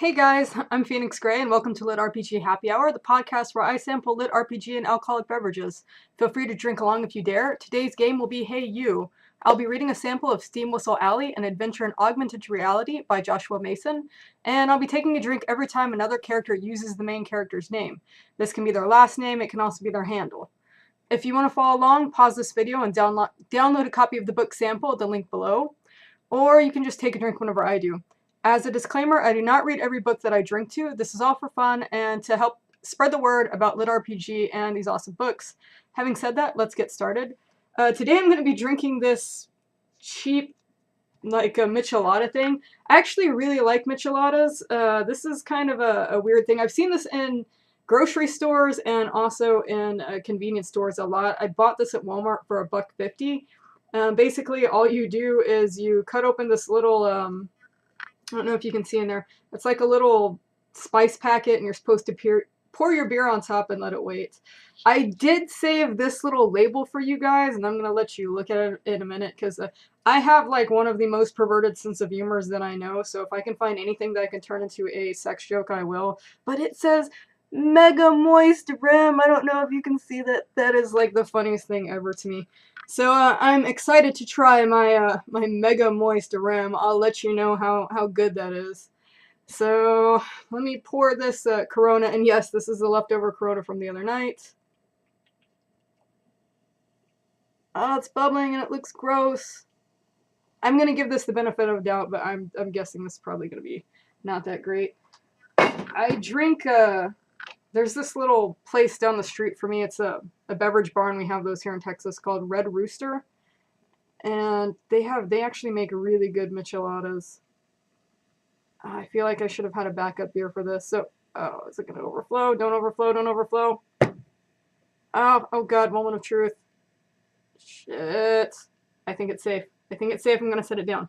Hey guys, I'm Phoenix Gray and welcome to LitRPG Happy Hour, the podcast where I sample LitRPG and alcoholic beverages. Feel free to drink along if you dare. Today's game will be Hey You. I'll be reading a sample of Steam Whistle Alley, an adventure in augmented reality by Joshua Mason, and I'll be taking a drink every time another character uses the main character's name. This can be their last name, it can also be their handle. If you want to follow along, pause this video and download a copy of the book sample at the link below, or you can just take a drink whenever I do. As a disclaimer, I do not read every book that I drink to. This is all for fun and to help spread the word about LitRPG and these awesome books. Having said that, let's get started. Today I'm going to be drinking this cheap, like a michelada thing. I actually really like micheladas. This is kind of a weird thing. I've seen this in grocery stores and also in convenience stores a lot. I bought this at Walmart for $1.50. Basically, all you do is you cut open this little, I don't know if you can see in there, it's like a little spice packet and you're supposed to pour your beer on top and let it wait. I did save this little label for you guys, and I'm going to let you look at it in a minute, because I have like one of the most perverted sense of humors that I know, so if I can find anything that I can turn into a sex joke, I will. But it says Mega Moist Rim. I don't know if you can see that. That is like the funniest thing ever to me. So I'm excited to try my my Mega Moist Rim. I'll let you know how good that is. So let me pour this Corona, and yes, this is the leftover Corona from the other night. Oh, it's bubbling and it looks gross. I'm gonna give this the benefit of doubt, but I'm guessing this is probably gonna be not that great. I drink there's this little place down the street for me. It's a beverage barn. We have those here in Texas called Red Rooster. And they actually make really good micheladas. I feel like I should have had a backup beer for this. So, oh, is it going to overflow? Don't overflow, don't overflow. Oh god, moment of truth. Shit. I think it's safe. I think it's safe. I'm going to set it down.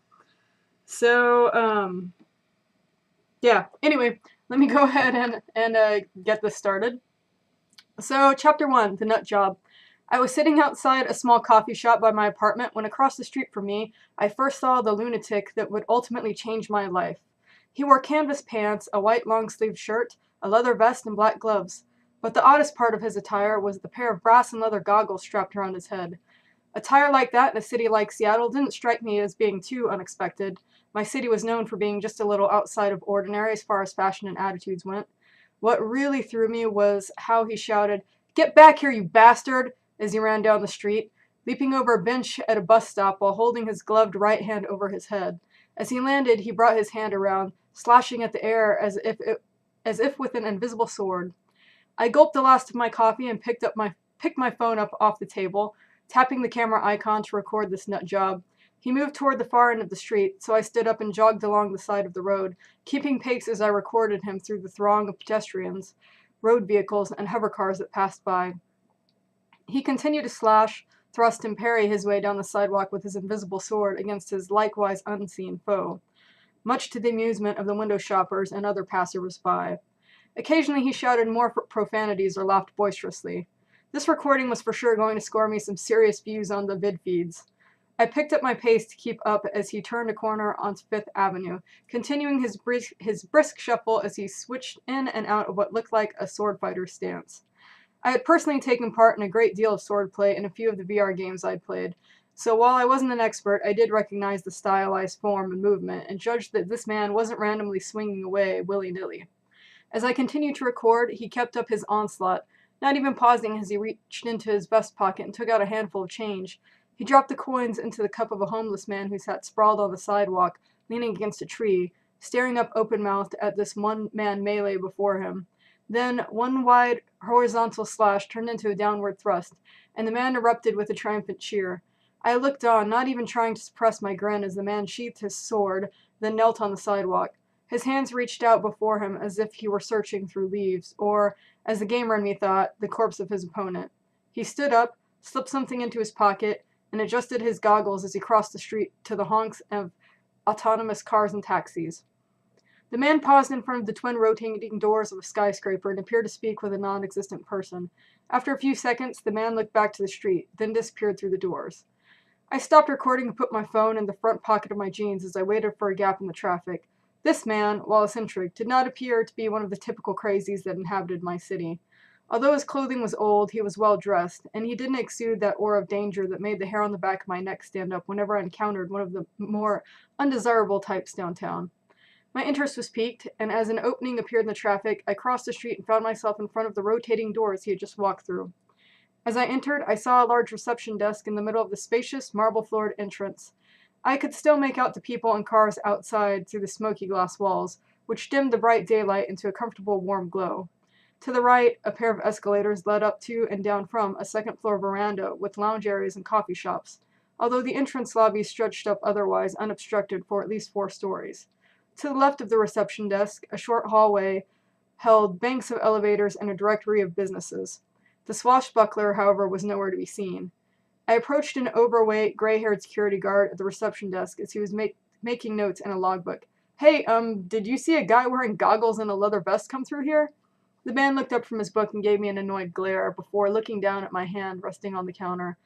So, yeah. Anyway, let me go ahead and get this started. So, Chapter 1, The Nut Job. I was sitting outside a small coffee shop by my apartment when across the street from me, I first saw the lunatic that would ultimately change my life. He wore canvas pants, a white long-sleeved shirt, a leather vest, and black gloves. But the oddest part of his attire was the pair of brass and leather goggles strapped around his head. Attire like that in a city like Seattle didn't strike me as being too unexpected. My city was known for being just a little outside of ordinary as far as fashion and attitudes went. What really threw me was how he shouted, "Get back here, you bastard!" as he ran down the street, leaping over a bench at a bus stop while holding his gloved right hand over his head. As he landed, he brought his hand around, slashing at the air as if with an invisible sword. I gulped the last of my coffee and picked my phone up off the table, tapping the camera icon to record this nut job. He moved toward the far end of the street, so I stood up and jogged along the side of the road, keeping pace as I recorded him through the throng of pedestrians, road vehicles, and hover cars that passed by. He continued to slash, thrust, and parry his way down the sidewalk with his invisible sword against his likewise unseen foe, much to the amusement of the window shoppers and other passers-by. Occasionally he shouted more profanities or laughed boisterously. This recording was for sure going to score me some serious views on the vid feeds. I picked up my pace to keep up as he turned a corner onto Fifth Avenue, continuing his brisk shuffle as he switched in and out of what looked like a sword fighter's stance. I had personally taken part in a great deal of swordplay in a few of the VR games I'd played, so while I wasn't an expert, I did recognize the stylized form and movement, and judged that this man wasn't randomly swinging away willy-nilly. As I continued to record, he kept up his onslaught, not even pausing as he reached into his vest pocket and took out a handful of change. He dropped the coins into the cup of a homeless man who sat sprawled on the sidewalk, leaning against a tree, staring up open-mouthed at this one-man melee before him. Then, one wide horizontal slash turned into a downward thrust, and the man erupted with a triumphant cheer. I looked on, not even trying to suppress my grin as the man sheathed his sword, then knelt on the sidewalk. His hands reached out before him as if he were searching through leaves, or, as the gamer in me thought, the corpse of his opponent. He stood up, slipped something into his pocket, and adjusted his goggles as he crossed the street to the honks of autonomous cars and taxis. The man paused in front of the twin rotating doors of a skyscraper and appeared to speak with a non-existent person. After a few seconds, the man looked back to the street, then disappeared through the doors. I stopped recording and put my phone in the front pocket of my jeans as I waited for a gap in the traffic. This man, while eccentric, did not appear to be one of the typical crazies that inhabited my city. Although his clothing was old, he was well dressed, and he didn't exude that aura of danger that made the hair on the back of my neck stand up whenever I encountered one of the more undesirable types downtown. My interest was piqued, and as an opening appeared in the traffic, I crossed the street and found myself in front of the rotating doors he had just walked through. As I entered, I saw a large reception desk in the middle of the spacious, marble-floored entrance. I could still make out the people and cars outside through the smoky glass walls, which dimmed the bright daylight into a comfortable, warm glow. To the right, a pair of escalators led up to and down from a second-floor veranda with lounge areas and coffee shops, although the entrance lobby stretched up otherwise unobstructed for at least 4 stories. To the left of the reception desk, a short hallway held banks of elevators and a directory of businesses. The swashbuckler, however, was nowhere to be seen. I approached an overweight, gray-haired security guard at the reception desk as he was making notes in a logbook. Hey, did you see a guy wearing goggles and a leather vest come through here? The man looked up from his book and gave me an annoyed glare before looking down at my hand resting on the counter.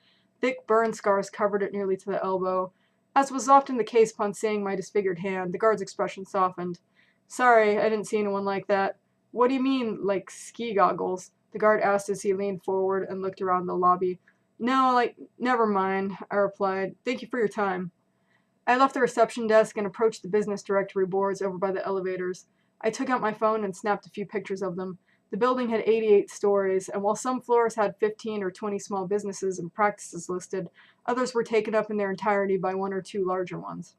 Thick burn scars covered it nearly to the elbow. As was often the case upon seeing my disfigured hand, the guard's expression softened. Sorry, I didn't see anyone like that. What do you mean, like ski goggles? The guard asked as he leaned forward and looked around the lobby. No, never mind, I replied. Thank you for your time. I left the reception desk and approached the business directory boards over by the elevators. I took out my phone and snapped a few pictures of them. The building had 88 stories, and while some floors had 15 or 20 small businesses and practices listed, others were taken up in their entirety by 1 or 2 larger ones.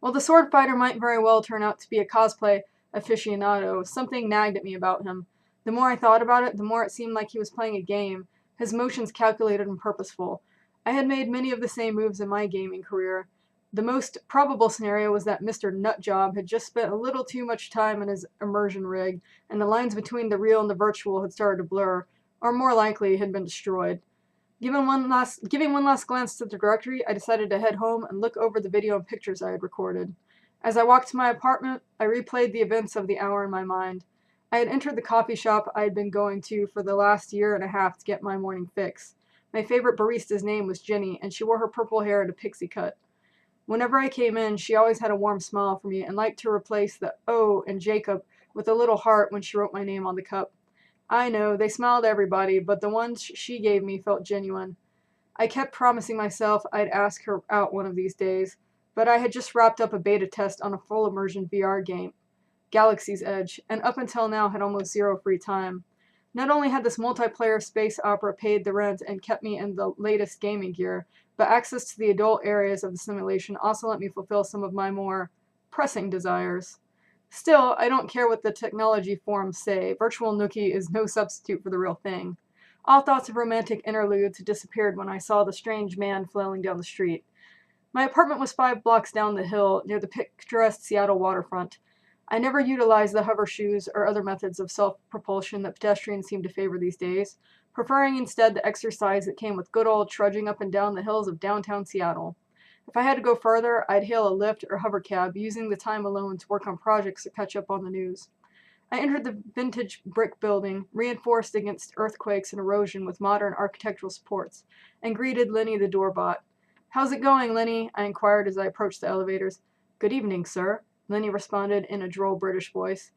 While the sword fighter might very well turn out to be a cosplay aficionado, something nagged at me about him. The more I thought about it, the more it seemed like he was playing a game, his motions calculated and purposeful. I had made many of the same moves in my gaming career. The most probable scenario was that Mr. Nutjob had just spent a little too much time in his immersion rig, and the lines between the real and the virtual had started to blur, or more likely had been destroyed. Giving one last glance to the directory, I decided to head home and look over the video and pictures I had recorded. As I walked to my apartment, I replayed the events of the hour in my mind. I had entered the coffee shop I had been going to for the last year and a half to get my morning fix. My favorite barista's name was Jenny, and she wore her purple hair in a pixie cut. Whenever I came in, she always had a warm smile for me and liked to replace the O in Jacob with a little heart when she wrote my name on the cup. I know, they smiled at everybody, but the ones she gave me felt genuine. I kept promising myself I'd ask her out one of these days, but I had just wrapped up a beta test on a full immersion VR game, Galaxy's Edge, and up until now had almost 0 free time. Not only had this multiplayer space opera paid the rent and kept me in the latest gaming gear, but access to the adult areas of the simulation also let me fulfill some of my more pressing desires. Still, I don't care what the technology forums say. Virtual Nookie is no substitute for the real thing. All thoughts of romantic interludes disappeared when I saw the strange man flailing down the street. My apartment was 5 blocks down the hill near the picturesque Seattle waterfront. I never utilized the hover shoes or other methods of self-propulsion that pedestrians seem to favor these days, preferring instead the exercise that came with good old trudging up and down the hills of downtown Seattle. If I had to go further, I'd hail a Lyft or hover cab, using the time alone to work on projects or catch up on the news. I entered the vintage brick building, reinforced against earthquakes and erosion with modern architectural supports, and greeted Lenny the doorbot. How's it going, Lenny? I inquired as I approached the elevators. Good evening, sir, Lenny responded in a droll British voice.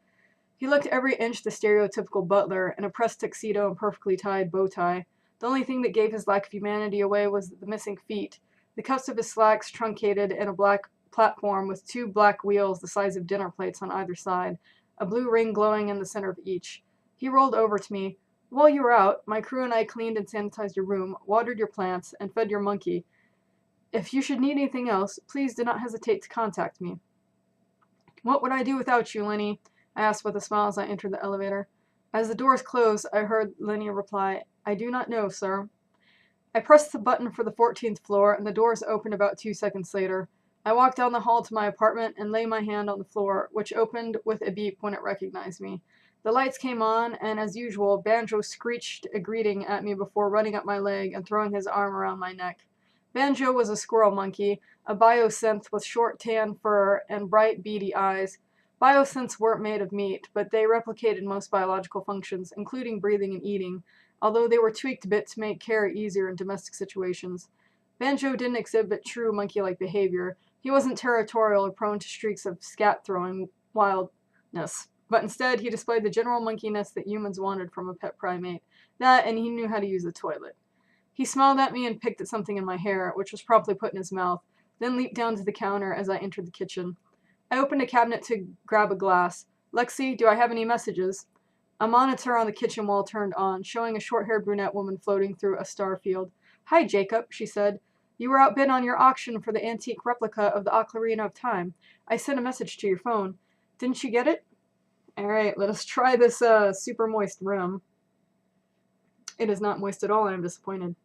He looked every inch the stereotypical butler, in a pressed tuxedo and perfectly tied bow tie. The only thing that gave his lack of humanity away was the missing feet. The cuffs of his slacks truncated in a black platform with 2 black wheels the size of dinner plates on either side, a blue ring glowing in the center of each. He rolled over to me. While you were out, my crew and I cleaned and sanitized your room, watered your plants, and fed your monkey. If you should need anything else, please do not hesitate to contact me. What would I do without you, Lenny? I asked with a smile as I entered the elevator. As the doors closed, I heard Lenny reply, I do not know, sir. I pressed the button for the 14th floor, and the doors opened about 2 seconds later. I walked down the hall to my apartment and laid my hand on the floor, which opened with a beep when it recognized me. The lights came on, and as usual, Banjo screeched a greeting at me before running up my leg and throwing his arm around my neck. Banjo was a squirrel monkey, a biosynth with short tan fur and bright beady eyes. Biosynths weren't made of meat, but they replicated most biological functions, including breathing and eating, although they were tweaked a bit to make care easier in domestic situations. Banjo didn't exhibit true monkey-like behavior. He wasn't territorial or prone to streaks of scat-throwing wildness, but instead he displayed the general monkeyness that humans wanted from a pet primate. That, and he knew how to use the toilet. He smiled at me and picked at something in my hair, which was promptly put in his mouth, then leaped down to the counter as I entered the kitchen. I opened a cabinet to grab a glass. Lexi, do I have any messages? A monitor on the kitchen wall turned on, showing a short-haired brunette woman floating through a star field. Hi, Jacob, she said. You were outbid on your auction for the antique replica of the Ocarina of Time. I sent a message to your phone. Didn't you get it? Alright, let us try this super moist rim. It is not moist at all, I am disappointed.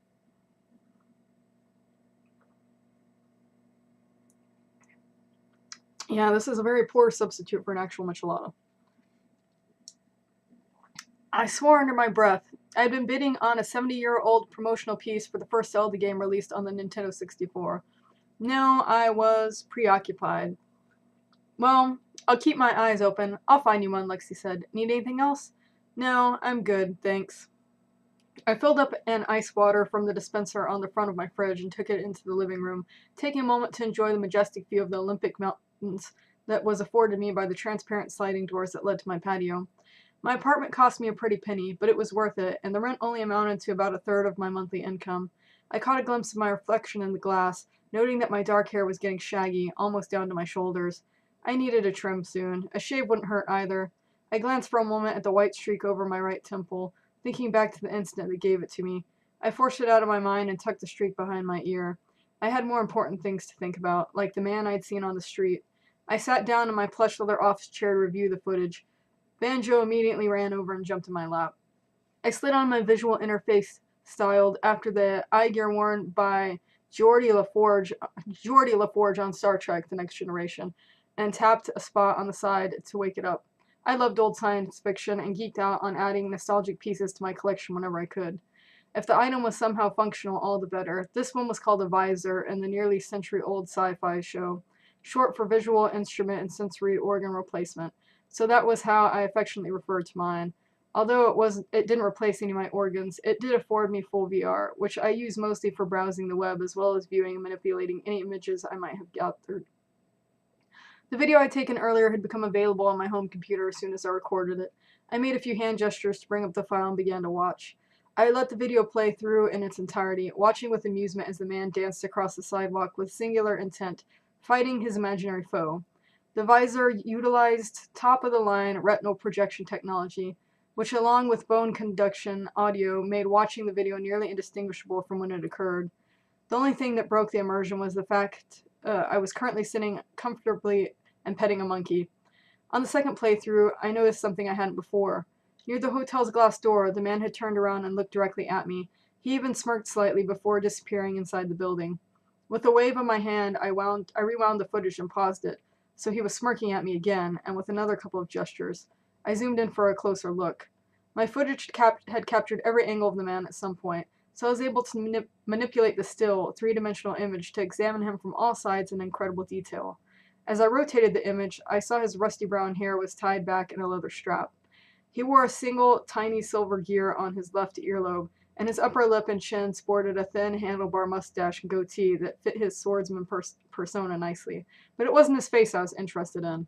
Yeah, this is a very poor substitute for an actual michelada. I swore under my breath. I had been bidding on a 70-year-old promotional piece for the first Zelda game released on the Nintendo 64. No, I was preoccupied. Well, I'll keep my eyes open. I'll find you one, Lexi said. Need anything else? No, I'm good, thanks. I filled up an ice water from the dispenser on the front of my fridge and took it into the living room, taking a moment to enjoy the majestic view of the Olympic Mountains that was afforded me by the transparent sliding doors that led to my patio. My apartment cost me a pretty penny, but it was worth it, and the rent only amounted to about a third of my monthly income. I caught a glimpse of my reflection in the glass, noting that my dark hair was getting shaggy, almost down to my shoulders. I needed a trim soon. A shave wouldn't hurt either. I glanced for a moment at the white streak over my right temple, thinking back to the instant that gave it to me. I forced it out of my mind and tucked the streak behind my ear. I had more important things to think about, like the man I'd seen on the street. I sat down in my plush leather office chair to review the footage. Banjo immediately ran over and jumped in my lap. I slid on my visual interface styled after the eye gear worn by Geordie LaForge on Star Trek The Next Generation, and tapped a spot on the side to wake it up. I loved old science fiction and geeked out on adding nostalgic pieces to my collection whenever I could. If the item was somehow functional, all the better. This one was called a Visor in the nearly century-old sci-fi show, short for visual instrument and sensory organ replacement. So that was how I affectionately referred to mine. Although it didn't replace any of my organs, it did afford me full VR, which I use mostly for browsing the web as well as viewing and manipulating any images I might have gathered. The video I'd taken earlier had become available on my home computer as soon as I recorded it. I made a few hand gestures to bring up the file and began to watch. I let the video play through in its entirety, watching with amusement as the man danced across the sidewalk with singular intent, fighting his imaginary foe. The Visor utilized top-of-the-line retinal projection technology, which along with bone conduction audio made watching the video nearly indistinguishable from when it occurred. The only thing that broke the immersion was the fact I was currently sitting comfortably and petting a monkey. On the second playthrough, I noticed something I hadn't before. Near the hotel's glass door, the man had turned around and looked directly at me. He even smirked slightly before disappearing inside the building. With a wave of my hand, I rewound the footage and paused it, so he was smirking at me again, and with another couple of gestures. I zoomed in for a closer look. My footage had captured every angle of the man at some point, so I was able to manipulate the still, three-dimensional image to examine him from all sides in incredible detail. As I rotated the image, I saw his rusty brown hair was tied back in a leather strap. He wore a single, tiny silver gear on his left earlobe, and his upper lip and chin sported a thin handlebar mustache and goatee that fit his swordsman persona nicely, but it wasn't his face I was interested in.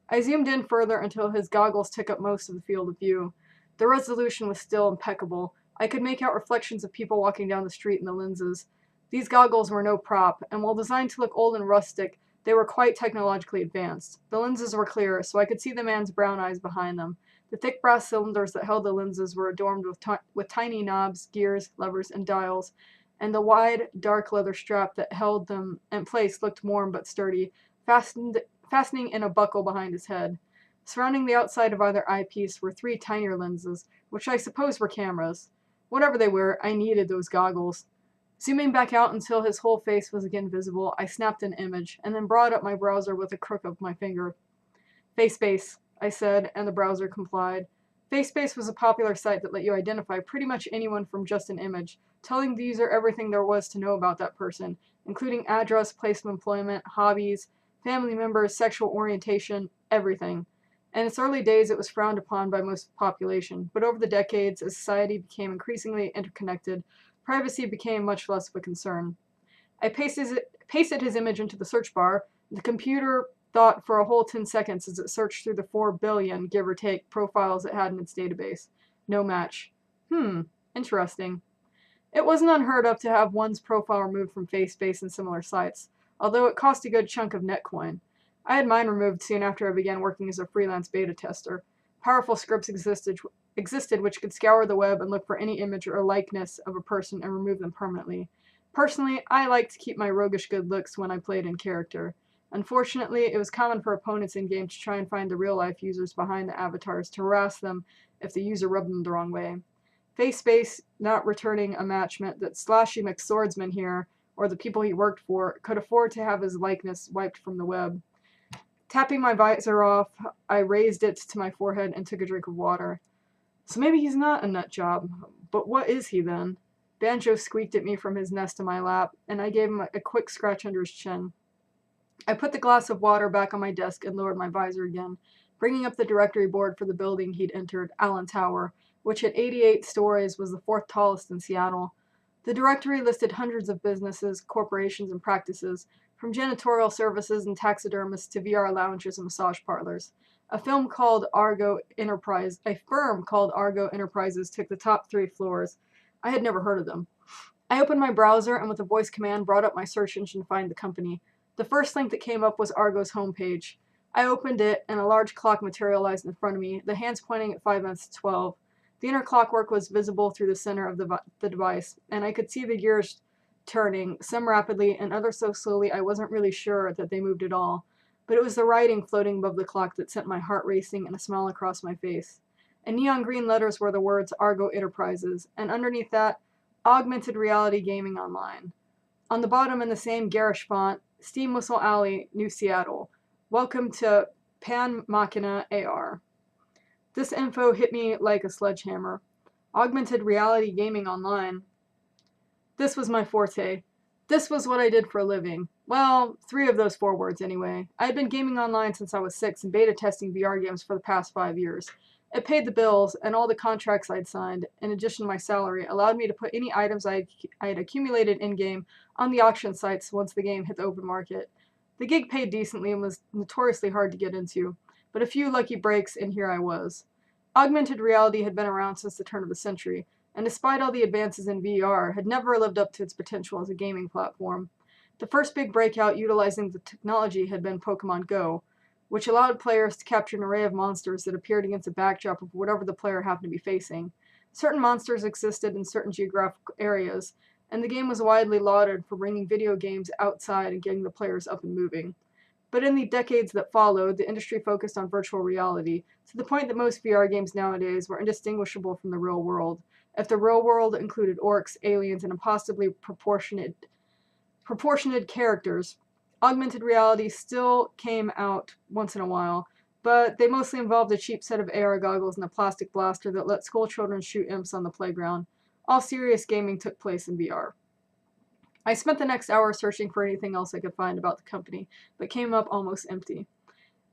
I zoomed in further until his goggles took up most of the field of view. The resolution was still impeccable. I could make out reflections of people walking down the street in the lenses. These goggles were no prop, and while designed to look old and rustic, they were quite technologically advanced. The lenses were clear, so I could see the man's brown eyes behind them. The thick brass cylinders that held the lenses were adorned with tiny knobs, gears, levers, and dials, and the wide, dark leather strap that held them in place looked warm but sturdy, fastening in a buckle behind his head. Surrounding the outside of either eyepiece were three tinier lenses, which I suppose were cameras. Whatever they were, I needed those goggles. Zooming back out until his whole face was again visible, I snapped an image, and then brought up my browser with a crook of my finger. Facespace, I said, and the browser complied. Facespace was a popular site that let you identify pretty much anyone from just an image, telling the user everything there was to know about that person, including address, place of employment, hobbies, family members, sexual orientation, everything. In its early days, it was frowned upon by most of the population, but over the decades, as society became increasingly interconnected, privacy became much less of a concern. I pasted pasted his image into the search bar. The computer thought for a whole 10 seconds as it searched through the 4 billion, give or take, profiles it had in its database. No match. Interesting. It wasn't unheard of to have one's profile removed from Facespace and similar sites, although it cost a good chunk of netcoin. I had mine removed soon after I began working as a freelance beta tester. Powerful scripts existed which could scour the web and look for any image or likeness of a person and remove them permanently. Personally, I liked to keep my roguish good looks when I played in character. Unfortunately, it was common for opponents in-game to try and find the real-life users behind the avatars to harass them if the user rubbed them the wrong way. Facespace not returning a match meant that Slashy McSwordsman here, or the people he worked for, could afford to have his likeness wiped from the web. Tapping my visor off, I raised it to my forehead and took a drink of water. So maybe he's not a nut job, but what is he then? Banjo squeaked at me from his nest in my lap, and I gave him a quick scratch under his chin. I put the glass of water back on my desk and lowered my visor again, bringing up the directory board for the building he'd entered, Allen Tower, which at 88 stories was the 4th tallest in Seattle. The directory listed hundreds of businesses, corporations, and practices, from janitorial services and taxidermists to VR lounges and massage parlors. A firm called Argo Enterprises took the top 3 floors. I had never heard of them. I opened my browser and with a voice command brought up my search engine to find the company. The first link that came up was Argo's homepage. I opened it and a large clock materialized in front of me, the hands pointing at 5 minutes to 12. The inner clockwork was visible through the center of the device, and I could see the gears turning, some rapidly and others so slowly I wasn't really sure that they moved at all. But it was the writing floating above the clock that sent my heart racing and a smile across my face. In neon green letters were the words Argo Enterprises, and underneath that, Augmented Reality Gaming Online. On the bottom in the same garish font, Steam Whistle Alley, New Seattle. Welcome to Pan Machina AR. This info hit me like a sledgehammer. Augmented Reality Gaming Online. This was my forte. This was what I did for a living. Well, 3 of those 4 words anyway. I had been gaming online since I was 6 and beta testing VR games for the past 5 years. It paid the bills, and all the contracts I'd signed, in addition to my salary, allowed me to put any items I had accumulated in-game on the auction sites once the game hit the open market. The gig paid decently and was notoriously hard to get into, but a few lucky breaks and here I was. Augmented reality had been around since the turn of the century, and despite all the advances in VR, had never lived up to its potential as a gaming platform. The first big breakout utilizing the technology had been Pokemon Go, which allowed players to capture an array of monsters that appeared against a backdrop of whatever the player happened to be facing. Certain monsters existed in certain geographic areas, and the game was widely lauded for bringing video games outside and getting the players up and moving. But in the decades that followed, the industry focused on virtual reality, to the point that most VR games nowadays were indistinguishable from the real world, if the real world included orcs, aliens, and impossibly proportionate characters. Augmented reality still came out once in a while, but they mostly involved a cheap set of AR goggles and a plastic blaster that let schoolchildren shoot imps on the playground. All serious gaming took place in VR. I spent the next hour searching for anything else I could find about the company, but came up almost empty.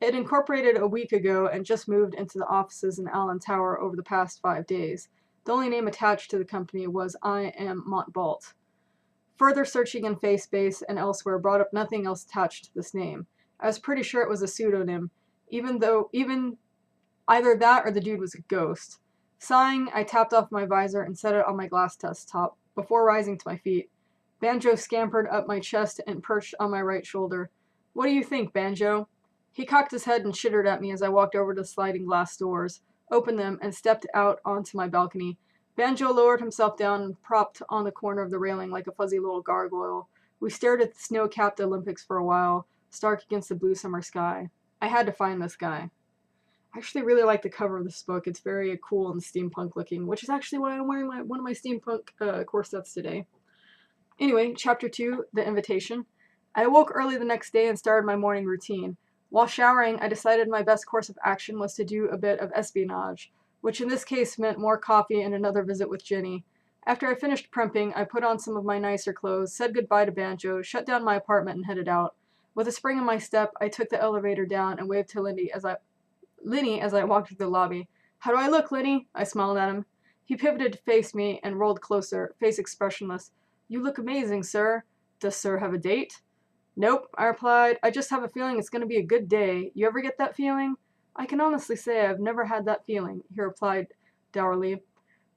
It incorporated a week ago and just moved into the offices in Allen Tower over the past 5 days. The only name attached to the company was I Am Montbalt. Further searching in Facespace and elsewhere brought up nothing else attached to this name. I was pretty sure it was a pseudonym, even either that or the dude was a ghost. Sighing, I tapped off my visor and set it on my glass desktop, before rising to my feet. Banjo scampered up my chest and perched on my right shoulder. What do you think, Banjo? He cocked his head and chittered at me as I walked over to the sliding glass doors, opened them, and stepped out onto my balcony. Banjo lowered himself down and propped on the corner of the railing like a fuzzy little gargoyle. We stared at the snow-capped Olympics for a while, stark against the blue summer sky. I had to find this guy. I actually really like the cover of this book. It's very cool and steampunk looking, which is actually why I'm wearing one of my steampunk corsets today. Anyway, Chapter 2, The Invitation. I awoke early the next day and started my morning routine. While showering, I decided my best course of action was to do a bit of espionage, which in this case meant more coffee and another visit with Jenny. After I finished primping, I put on some of my nicer clothes, said goodbye to Banjo, shut down my apartment, and headed out. With a spring in my step, I took the elevator down and waved to Lenny as I walked through the lobby. How do I look, Lenny? I smiled at him. He pivoted to face me and rolled closer, face expressionless. You look amazing, sir. Does sir have a date? Nope, I replied. I just have a feeling it's going to be a good day. You ever get that feeling? I can honestly say I've never had that feeling, he replied dourly.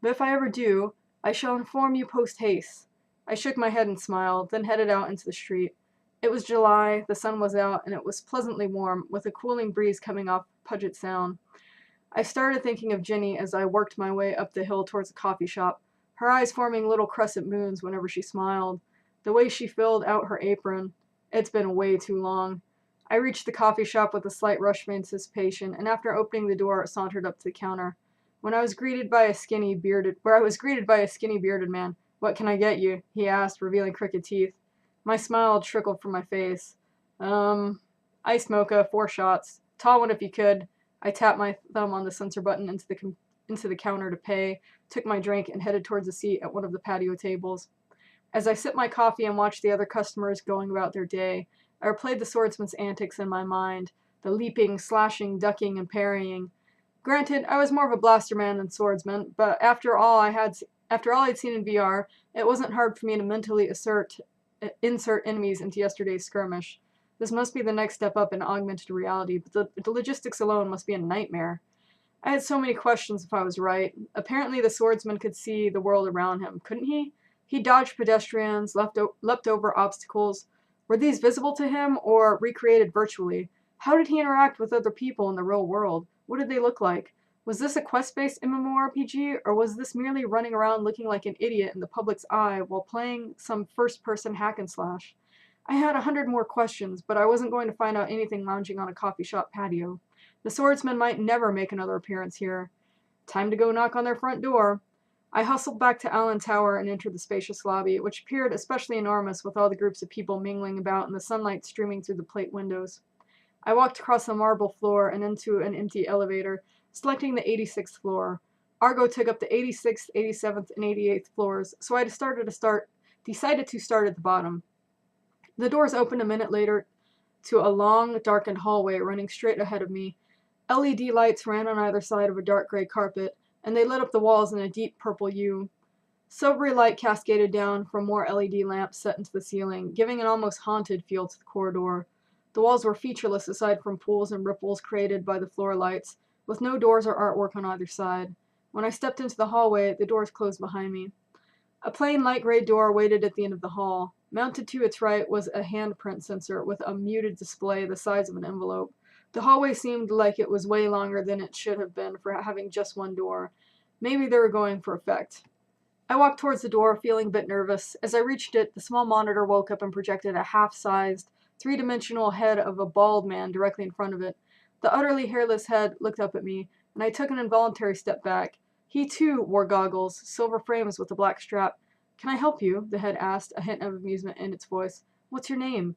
But if I ever do, I shall inform you post-haste. I shook my head and smiled, then headed out into the street. It was July, the sun was out, and it was pleasantly warm, with a cooling breeze coming off Puget Sound. I started thinking of Ginny as I worked my way up the hill towards the coffee shop, her eyes forming little crescent moons whenever she smiled, the way she filled out her apron. It's been way too long. I reached the coffee shop with a slight rush of anticipation, and after opening the door, sauntered up to the counter. I was greeted by a skinny bearded man. "What can I get you?" he asked, revealing crooked teeth. My smile trickled from my face. Iced mocha, 4 shots. Tall one if you could. I tapped my thumb on the sensor button into the counter to pay, took my drink, and headed towards a seat at one of the patio tables. As I sipped my coffee and watched the other customers going about their day, I replayed the swordsman's antics in my mind, the leaping, slashing, ducking, and parrying. Granted, I was more of a blaster man than swordsman, but after all I'd seen in VR, it wasn't hard for me to mentally insert enemies into yesterday's skirmish. This must be the next step up in augmented reality, but the logistics alone must be a nightmare. I had so many questions if I was right. Apparently the swordsman could see the world around him, couldn't he? He dodged pedestrians, leapt over obstacles. Were these visible to him or recreated virtually? How did he interact with other people in the real world? What did they look like? Was this a quest-based MMORPG, or was this merely running around looking like an idiot in the public's eye while playing some first-person hack-and-slash? I had 100 more questions, but I wasn't going to find out anything lounging on a coffee shop patio. The swordsman might never make another appearance here. Time to go knock on their front door. I hustled back to Allen Tower and entered the spacious lobby, which appeared especially enormous with all the groups of people mingling about and the sunlight streaming through the plate windows. I walked across the marble floor and into an empty elevator, selecting the 86th floor. Argo took up the 86th, 87th, and 88th floors, so I decided to start at the bottom. The doors opened a minute later to a long, darkened hallway running straight ahead of me. LED lights ran on either side of a dark gray carpet, and they lit up the walls in a deep purple hue. Silvery light cascaded down from more LED lamps set into the ceiling, giving an almost haunted feel to the corridor. The walls were featureless aside from pools and ripples created by the floor lights, with no doors or artwork on either side. When I stepped into the hallway, the doors closed behind me. A plain light gray door waited at the end of the hall. Mounted to its right was a handprint sensor with a muted display the size of an envelope. The hallway seemed like it was way longer than it should have been for having just one door. Maybe they were going for effect. I walked towards the door, feeling a bit nervous. As I reached it, the small monitor woke up and projected a half-sized, three-dimensional head of a bald man directly in front of it. The utterly hairless head looked up at me, and I took an involuntary step back. He, too, wore goggles, silver frames with a black strap. "Can I help you?" the head asked, a hint of amusement in its voice. "What's your name?"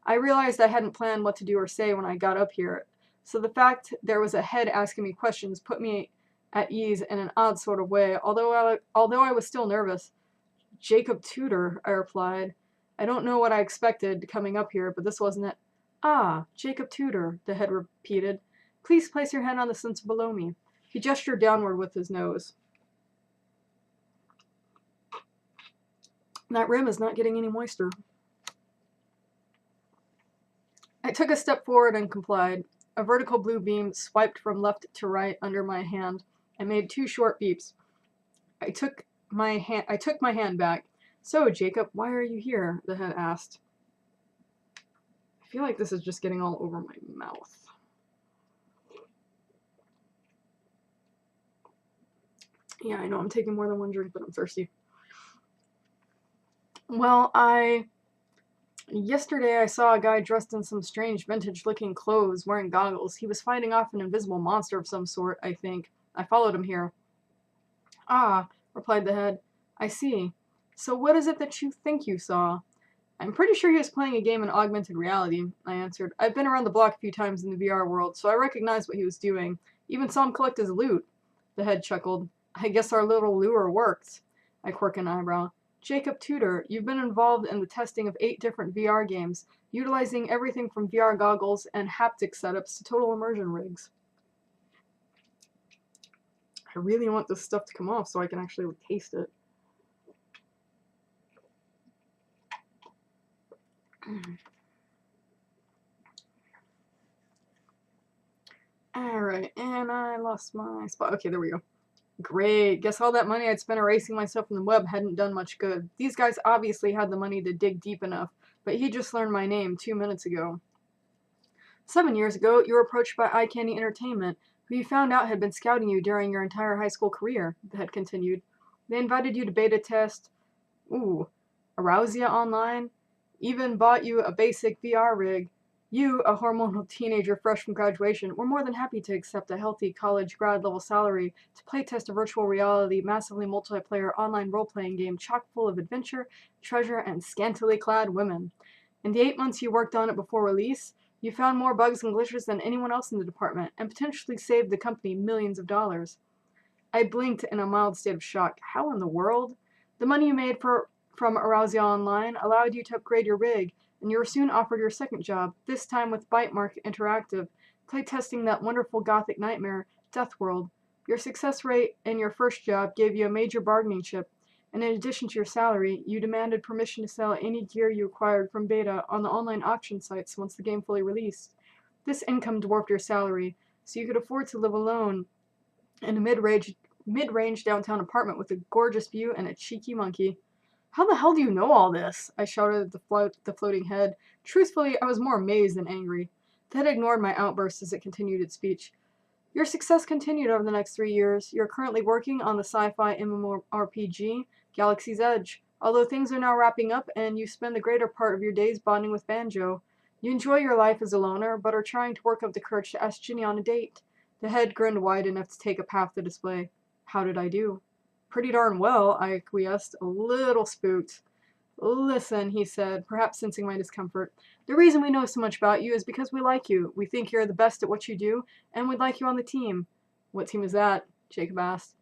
I realized I hadn't planned what to do or say when I got up here, so the fact there was a head asking me questions put me at ease in an odd sort of way, although I was still nervous. "Jacob Tudor," I replied. I don't know what I expected coming up here, but this wasn't it. "Ah, Jacob Tudor," the head repeated. "Please place your hand on the sensor below me." He gestured downward with his nose. That rim is not getting any moister. I took a step forward and complied. A vertical blue beam swiped from left to right under my hand and made 2 short beeps. I took my hand back. "So, Jacob, why are you here?" the head asked. I feel like this is just getting all over my mouth. Yeah, I know I'm taking more than one drink, but I'm thirsty. Well, yesterday I saw a guy dressed in some strange vintage-looking clothes, wearing goggles. He was fighting off an invisible monster of some sort, I think. I followed him here. "Ah," replied the head. "I see. So what is it that you think you saw?" "I'm pretty sure he was playing a game in augmented reality," I answered. "I've been around the block a few times in the VR world, so I recognized what he was doing. Even saw him collect his loot." The head chuckled. "I guess our little lure worked." I quirked an eyebrow. "Jacob Tudor, you've been involved in the testing of 8 different VR games, utilizing everything from VR goggles and haptic setups to total immersion rigs." I really want this stuff to come off so I can actually taste it. Alright, and I lost my spot. Okay, there we go. Great. Guess all that money I'd spent erasing myself from the web hadn't done much good. These guys obviously had the money to dig deep enough, but he just learned my name 2 minutes ago. 7 years ago, you were approached by Eye Candy Entertainment, who you found out had been scouting you during your entire high school career, the head continued. They invited you to beta test, Arousia Online, even bought you a basic VR rig. You, a hormonal teenager fresh from graduation, were more than happy to accept a healthy college grad level salary to playtest a virtual reality, massively multiplayer online role playing game chock full of adventure, treasure, and scantily clad women. In the 8 months you worked on it before release, you found more bugs and glitches than anyone else in the department, and potentially saved the company millions of dollars. I blinked in a mild state of shock. How in the world? The money you made from Arousia Online allowed you to upgrade your rig, and you were soon offered your second job, this time with Bitemark Interactive, playtesting that wonderful gothic nightmare, Deathworld. Your success rate in your first job gave you a major bargaining chip, and in addition to your salary, you demanded permission to sell any gear you acquired from beta on the online auction sites once the game fully released. This income dwarfed your salary, so you could afford to live alone in a mid-range downtown apartment with a gorgeous view and a cheeky monkey. How the hell do you know all this? I shouted at the floating head. Truthfully, I was more amazed than angry. The head ignored my outburst as it continued its speech. Your success continued over the next 3 years. You're currently working on the sci-fi MMORPG Galaxy's Edge, although things are now wrapping up and you spend the greater part of your days bonding with Banjo. You enjoy your life as a loner, but are trying to work up the courage to ask Ginny on a date. The head grinned wide enough to take up half the display. How did I do? Pretty darn well, I acquiesced, a little spooked. Listen, he said, perhaps sensing my discomfort. The reason we know so much about you is because we like you. We think you're the best at what you do, and we'd like you on the team. What team is that? Jacob asked.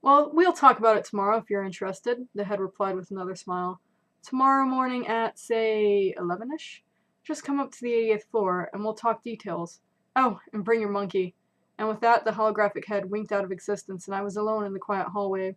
Well, we'll talk about it tomorrow if you're interested, the head replied with another smile. Tomorrow morning at, say, 11ish? Just come up to the 80th floor, and we'll talk details. Oh, and bring your monkey. And with that, the holographic head winked out of existence, and I was alone in the quiet hallway.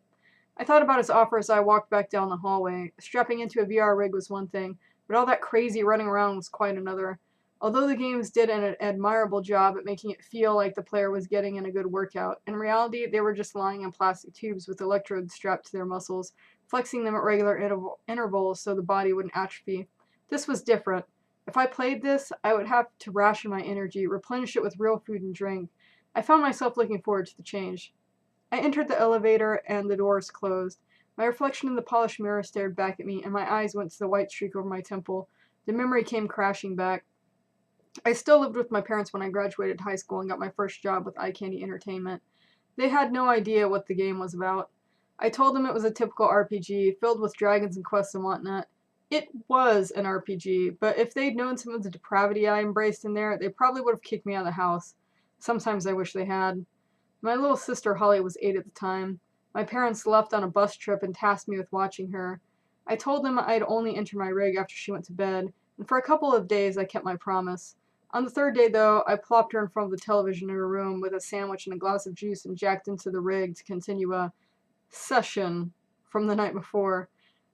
I thought about his offer as I walked back down the hallway. Strapping into a VR rig was one thing, but all that crazy running around was quite another. Although the games did an admirable job at making it feel like the player was getting in a good workout, in reality they were just lying in plastic tubes with electrodes strapped to their muscles, flexing them at regular intervals so the body wouldn't atrophy. This was different. If I played this, I would have to ration my energy, replenish it with real food and drink. I found myself looking forward to the change. I entered the elevator, and the doors closed. My reflection in the polished mirror stared back at me, and my eyes went to the white streak over my temple. The memory came crashing back. I still lived with my parents when I graduated high school and got my first job with Eye Candy Entertainment. They had no idea what the game was about. I told them it was a typical RPG, filled with dragons and quests and whatnot. It was an RPG, but if they'd known some of the depravity I embraced in there, they probably would have kicked me out of the house. Sometimes I wish they had. My little sister Holly was 8 at the time. My parents left on a bus trip and tasked me with watching her. I told them I'd only enter my rig after she went to bed, and for a couple of days I kept my promise. On the third day, though, I plopped her in front of the television in her room with a sandwich and a glass of juice and jacked into the rig to continue a session from the night before.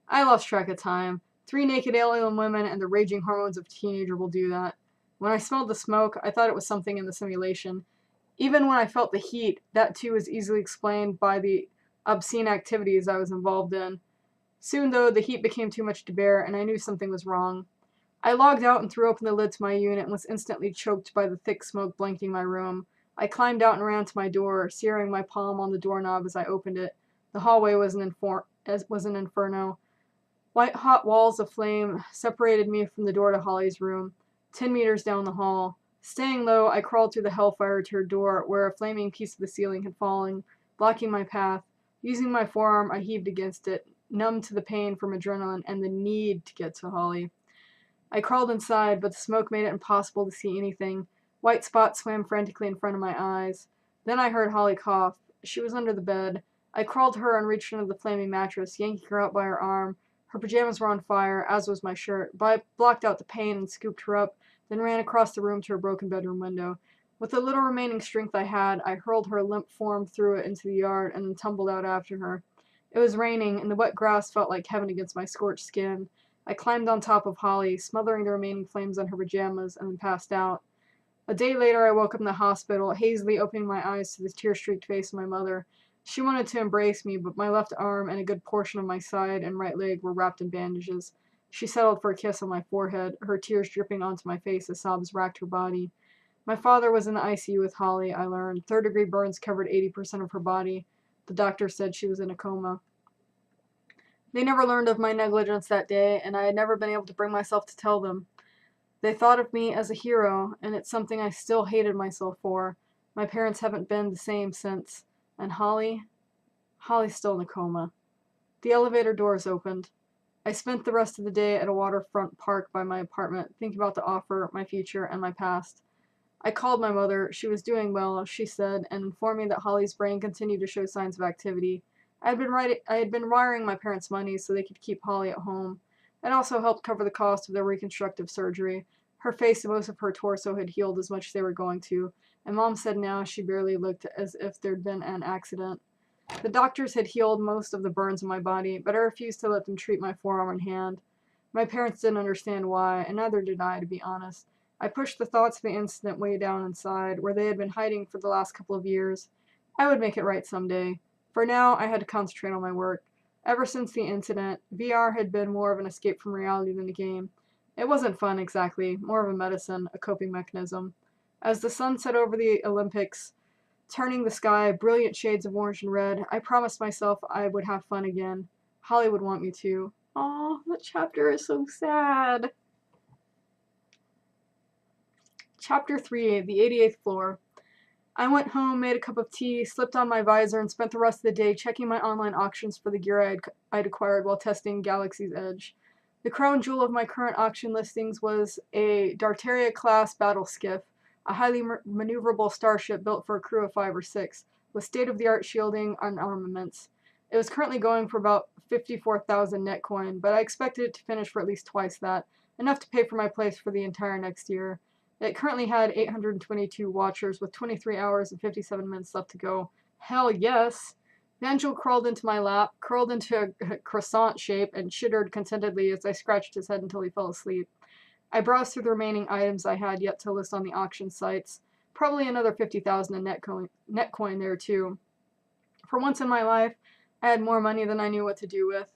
I lost track of time. 3 naked alien women and the raging hormones of a teenager will do that. When I smelled the smoke, I thought it was something in the simulation. Even when I felt the heat, that too was easily explained by the obscene activities I was involved in. Soon, though, the heat became too much to bear, and I knew something was wrong. I logged out and threw open the lid to my unit and was instantly choked by the thick smoke blanketing my room. I climbed out and ran to my door, searing my palm on the doorknob as I opened it. The hallway was an inferno. White-hot walls of flame separated me from the door to Holly's room, 10 meters down the hall. Staying low, I crawled through the hellfire to her door, where a flaming piece of the ceiling had fallen, blocking my path. Using my forearm, I heaved against it, numb to the pain from adrenaline and the need to get to Holly. I crawled inside, but the smoke made it impossible to see anything. White spots swam frantically in front of my eyes. Then I heard Holly cough. She was under the bed. I crawled to her and reached under the flaming mattress, yanking her out by her arm. Her pajamas were on fire, as was my shirt, but I blocked out the pain and scooped her up, then ran across the room to her broken bedroom window. With the little remaining strength I had, I hurled her limp form through it into the yard and then tumbled out after her. It was raining, and the wet grass felt like heaven against my scorched skin. I climbed on top of Holly, smothering the remaining flames on her pajamas, and then passed out. A day later, I woke up in the hospital, hazily opening my eyes to the tear-streaked face of my mother. She wanted to embrace me, but my left arm and a good portion of my side and right leg were wrapped in bandages. She settled for a kiss on my forehead, her tears dripping onto my face as sobs racked her body. My father was in the ICU with Holly, I learned. Third-degree burns covered 80% of her body. The doctor said she was in a coma. They never learned of my negligence that day, and I had never been able to bring myself to tell them. They thought of me as a hero, and it's something I still hated myself for. My parents haven't been the same since. And Holly's still in a coma. The elevator doors opened. I spent the rest of the day at a waterfront park by my apartment, thinking about the offer, my future, and my past. I called my mother. She was doing well, she said, and informed me that Holly's brain continued to show signs of activity. I had been wiring my parents' money so they could keep Holly at home. It also helped cover the cost of their reconstructive surgery. Her face and most of her torso had healed as much as they were going to, and Mom said now she barely looked as if there'd been an accident. The doctors had healed most of the burns in my body, but I refused to let them treat my forearm and hand. My parents didn't understand why, and neither did I, to be honest. I pushed the thoughts of the incident way down inside, where they had been hiding for the last couple of years. I would make it right someday. For now, I had to concentrate on my work. Ever since the incident, VR had been more of an escape from reality than a game. It wasn't fun, exactly, more of a medicine, a coping mechanism. As the sun set over the Olympics, turning the sky brilliant shades of orange and red, I promised myself I would have fun again. Holly would want me to. Aw, that chapter is so sad. Chapter 3, the 88th floor. I went home, made a cup of tea, slipped on my visor, and spent the rest of the day checking my online auctions for the gear I'd acquired while testing Galaxy's Edge. The crown jewel of my current auction listings was a Dartaria-class battle skiff, a highly maneuverable starship built for a crew of 5 or 6, with state-of-the-art shielding and armaments. It was currently going for about 54,000 net coin, but I expected it to finish for at least twice that, enough to pay for my place for the entire next year. It currently had 822 watchers with 23 hours and 57 minutes left to go. Hell yes! Banjo crawled into my lap, curled into a croissant shape, and chittered contentedly as I scratched his head until he fell asleep. I browsed through the remaining items I had yet to list on the auction sites. Probably another 50,000 in net coin there too. For once in my life, I had more money than I knew what to do with.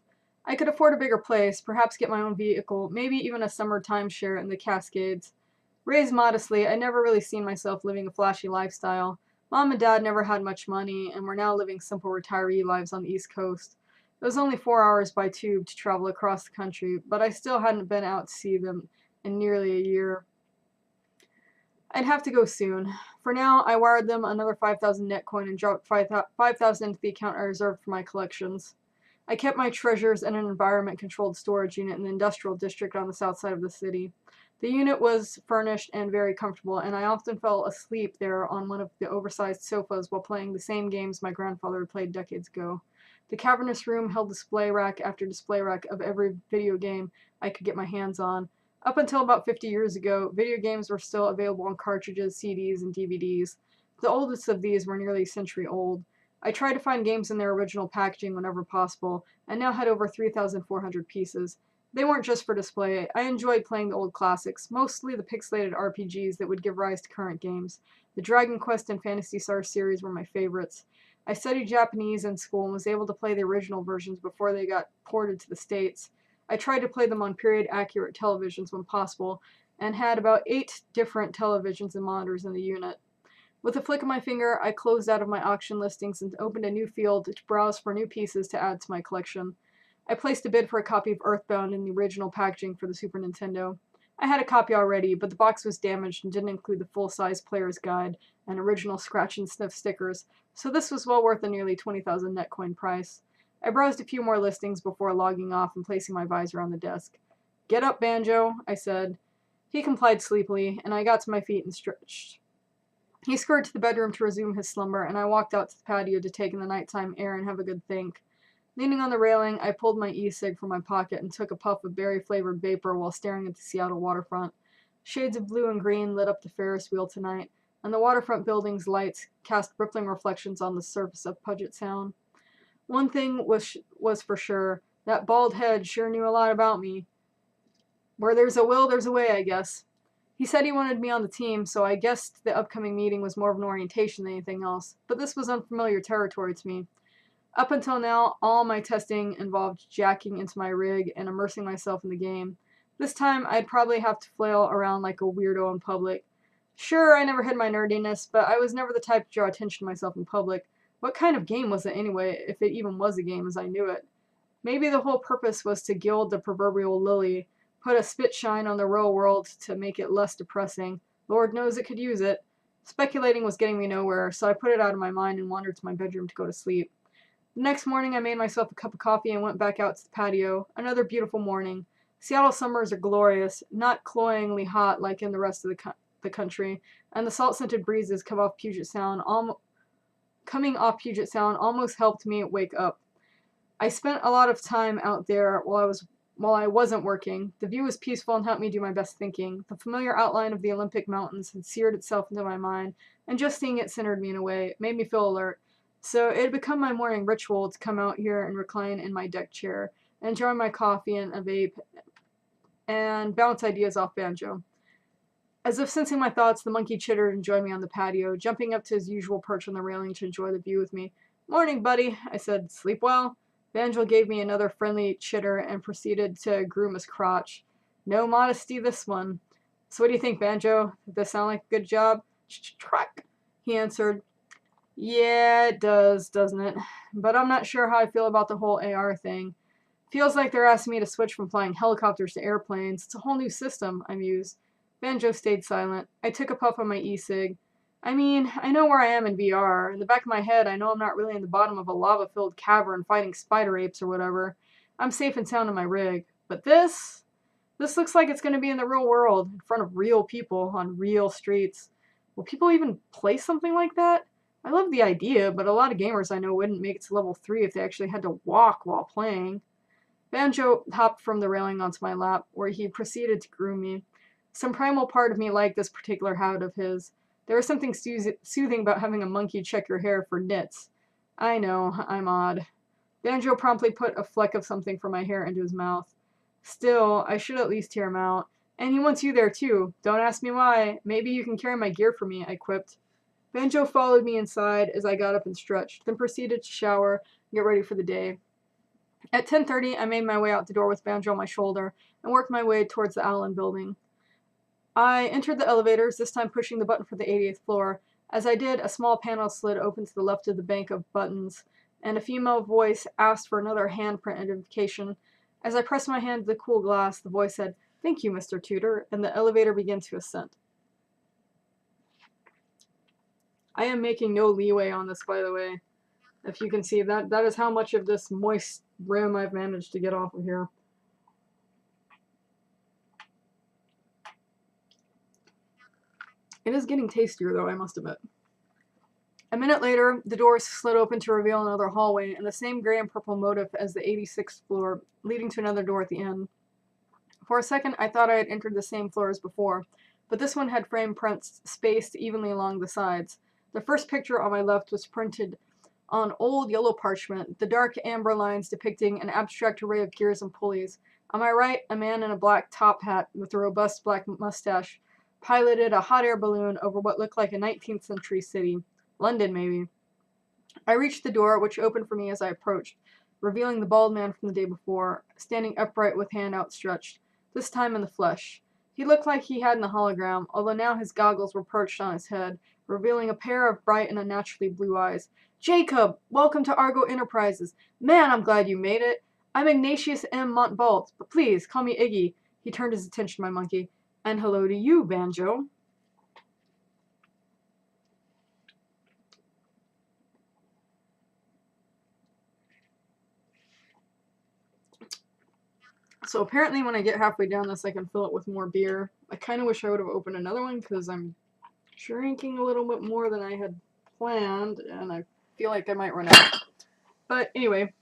I could afford a bigger place, perhaps get my own vehicle, maybe even a summer timeshare in the Cascades. Raised modestly, I'd never really seen myself living a flashy lifestyle. Mom and Dad never had much money, and were now living simple retiree lives on the East Coast. It was only 4 hours by tube to travel across the country, but I still hadn't been out to see them in nearly a year. I'd have to go soon. For now, I wired them another 5,000 net coin and dropped 5,000 into the account I reserved for my collections. I kept my treasures in an environment-controlled storage unit in the industrial district on the south side of the city. The unit was furnished and very comfortable, and I often fell asleep there on one of the oversized sofas while playing the same games my grandfather had played decades ago. The cavernous room held display rack after display rack of every video game I could get my hands on. Up until about 50 years ago, video games were still available on cartridges, CDs, and DVDs. The oldest of these were nearly a century old. I tried to find games in their original packaging whenever possible, and now had over 3,400 pieces. They weren't just for display. I enjoyed playing the old classics, mostly the pixelated RPGs that would give rise to current games. The Dragon Quest and Phantasy Star series were my favorites. I studied Japanese in school and was able to play the original versions before they got ported to the States. I tried to play them on period-accurate televisions when possible, and had about 8 different televisions and monitors in the unit. With a flick of my finger, I closed out of my auction listings and opened a new field to browse for new pieces to add to my collection. I placed a bid for a copy of Earthbound in the original packaging for the Super Nintendo. I had a copy already, but the box was damaged and didn't include the full-size player's guide and original scratch and sniff stickers, so this was well worth the nearly 20,000 net coin price. I browsed a few more listings before logging off and placing my visor on the desk. "Get up, Banjo," I said. He complied sleepily, and I got to my feet and stretched. He scurried to the bedroom to resume his slumber, and I walked out to the patio to take in the nighttime air and have a good think. Leaning on the railing, I pulled my e-cig from my pocket and took a puff of berry-flavored vapor while staring at the Seattle waterfront. Shades of blue and green lit up the Ferris wheel tonight, and the waterfront building's lights cast rippling reflections on the surface of Puget Sound. One thing was for sure, that bald head sure knew a lot about me. Where there's a will, there's a way, I guess. He said he wanted me on the team, so I guessed the upcoming meeting was more of an orientation than anything else, but this was unfamiliar territory to me. Up until now, all my testing involved jacking into my rig and immersing myself in the game. This time, I'd probably have to flail around like a weirdo in public. Sure, I never hid my nerdiness, but I was never the type to draw attention to myself in public. What kind of game was it anyway, if it even was a game as I knew it? Maybe the whole purpose was to gild the proverbial lily, put a spit shine on the real world to make it less depressing. Lord knows it could use it. Speculating was getting me nowhere, so I put it out of my mind and wandered to my bedroom to go to sleep. The next morning, I made myself a cup of coffee and went back out to the patio. Another beautiful morning. Seattle summers are glorious, not cloyingly hot like in the rest of the country, and the salt-scented breezes coming off Puget Sound almost helped me wake up. I spent a lot of time out there while I wasn't working. The view was peaceful and helped me do my best thinking. The familiar outline of the Olympic Mountains had seared itself into my mind, and just seeing it centered me in a way. It made me feel alert. So it had become my morning ritual to come out here and recline in my deck chair, enjoy my coffee and a vape, and bounce ideas off Banjo. As if sensing my thoughts, the monkey chittered and joined me on the patio, jumping up to his usual perch on the railing to enjoy the view with me. "Morning, buddy," I said. "Sleep well?" Banjo gave me another friendly chitter and proceeded to groom his crotch. No modesty this one. "So what do you think, Banjo? Does this sound like a good job?" "Track," he answered. "Yeah, it does, doesn't it? But I'm not sure how I feel about the whole AR thing. Feels like they're asking me to switch from flying helicopters to airplanes. It's a whole new system," I mused. Banjo stayed silent. I took a puff on my e-cig. I mean, I know where I am in VR. In the back of my head, I know I'm not really in the bottom of a lava-filled cavern fighting spider apes or whatever. I'm safe and sound in my rig. But this looks like it's going to be in the real world, in front of real people, on real streets. Will people even play something like that? I love the idea, but a lot of gamers I know wouldn't make it to level 3 if they actually had to walk while playing. Banjo hopped from the railing onto my lap, where he proceeded to groom me. Some primal part of me liked this particular habit of his. There was something soothing about having a monkey check your hair for nits. I know, I'm odd. Banjo promptly put a fleck of something from my hair into his mouth. Still, I should at least hear him out. "And he wants you there too. Don't ask me why. Maybe you can carry my gear for me," I quipped. Banjo followed me inside as I got up and stretched, then proceeded to shower and get ready for the day. At 10:30, I made my way out the door with Banjo on my shoulder and worked my way towards the Allen building. I entered the elevators, this time pushing the button for the 80th floor. As I did, a small panel slid open to the left of the bank of buttons, and a female voice asked for another handprint identification. As I pressed my hand to the cool glass, the voice said, "Thank you, Mr. Tudor," and the elevator began to ascend. I am making no leeway on this, by the way. If you can see, that is how much of this moist rim I've managed to get off of here. It is getting tastier, though, I must admit. A minute later, the doors slid open to reveal another hallway and the same gray and purple motif as the 86th floor, leading to another door at the end. For a second, I thought I had entered the same floor as before, but this one had frame prints spaced evenly along the sides. The first picture on my left was printed on old yellow parchment, the dark amber lines depicting an abstract array of gears and pulleys. On my right, a man in a black top hat with a robust black mustache piloted a hot air balloon over what looked like a 19th century city. London, maybe. I reached the door, which opened for me as I approached, revealing the bald man from the day before, standing upright with hand outstretched, this time in the flesh. He looked like he had in the hologram, although now his goggles were perched on his head, revealing a pair of bright and unnaturally blue eyes. "Jacob, welcome to Argo Enterprises. Man, I'm glad you made it. I'm Ignatius M. Montbalt, but please, call me Iggy." He turned his attention to my monkey. "And hello to you, Banjo." So apparently when I get halfway down this, I can fill it with more beer. I kind of wish I would have opened another one because I'm drinking a little bit more than I had planned, and I feel like I might run out. But anyway,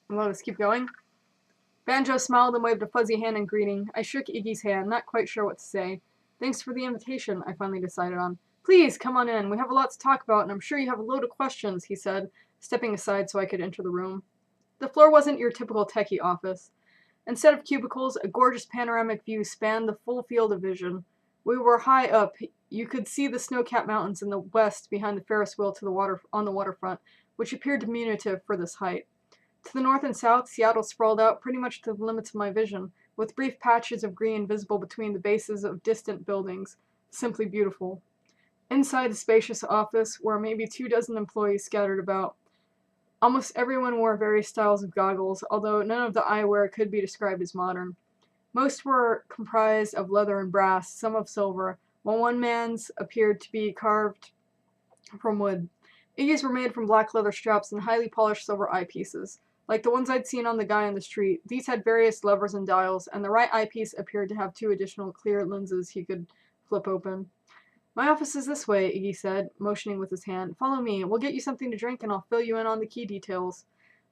let us keep going. Banjo smiled and waved a fuzzy hand in greeting. I shook Iggy's hand, not quite sure what to say. "Thanks for the invitation," I finally decided on. "Please, come on in. We have a lot to talk about, and I'm sure you have a load of questions," he said, stepping aside so I could enter the room. The floor wasn't your typical techie office. Instead of cubicles, a gorgeous panoramic view spanned the full field of vision. We were high up. You could see the snow-capped mountains in the west behind the Ferris wheel on the waterfront, which appeared diminutive for this height. To the north and south, Seattle sprawled out pretty much to the limits of my vision, with brief patches of green visible between the bases of distant buildings. Simply beautiful. Inside the spacious office were maybe 24 employees scattered about. Almost everyone wore various styles of goggles, although none of the eyewear could be described as modern. Most were comprised of leather and brass, some of silver, while one man's appeared to be carved from wood. Iggy's were made from black leather straps and highly polished silver eyepieces. Like the ones I'd seen on the guy on the street, these had various levers and dials, and the right eyepiece appeared to have 2 additional clear lenses he could flip open. My office is this way, Iggy said, motioning with his hand. Follow me. We'll get you something to drink and I'll fill you in on the key details.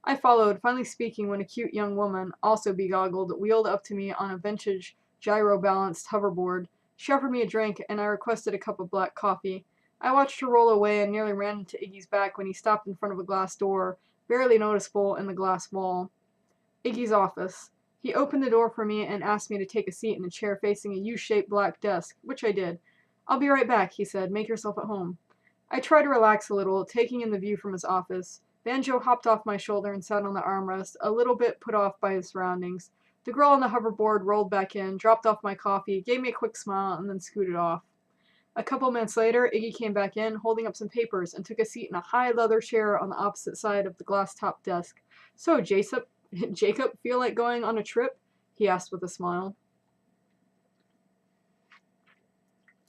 I followed, finally speaking when a cute young woman, also begoggled, wheeled up to me on a vintage, gyro-balanced hoverboard. She offered me a drink, and I requested a cup of black coffee. I watched her roll away and nearly ran into Iggy's back when he stopped in front of a glass door, barely noticeable in the glass wall. Iggy's office. He opened the door for me and asked me to take a seat in a chair facing a U-shaped black desk, which I did. I'll be right back, he said. Make yourself at home. I tried to relax a little, taking in the view from his office. Banjo hopped off my shoulder and sat on the armrest, a little bit put off by his surroundings. The girl on the hoverboard rolled back in, dropped off my coffee, gave me a quick smile, and then scooted off. A couple minutes later, Iggy came back in, holding up some papers, and took a seat in a high leather chair on the opposite side of the glass-topped desk. So, Jacob, feel like going on a trip? He asked with a smile.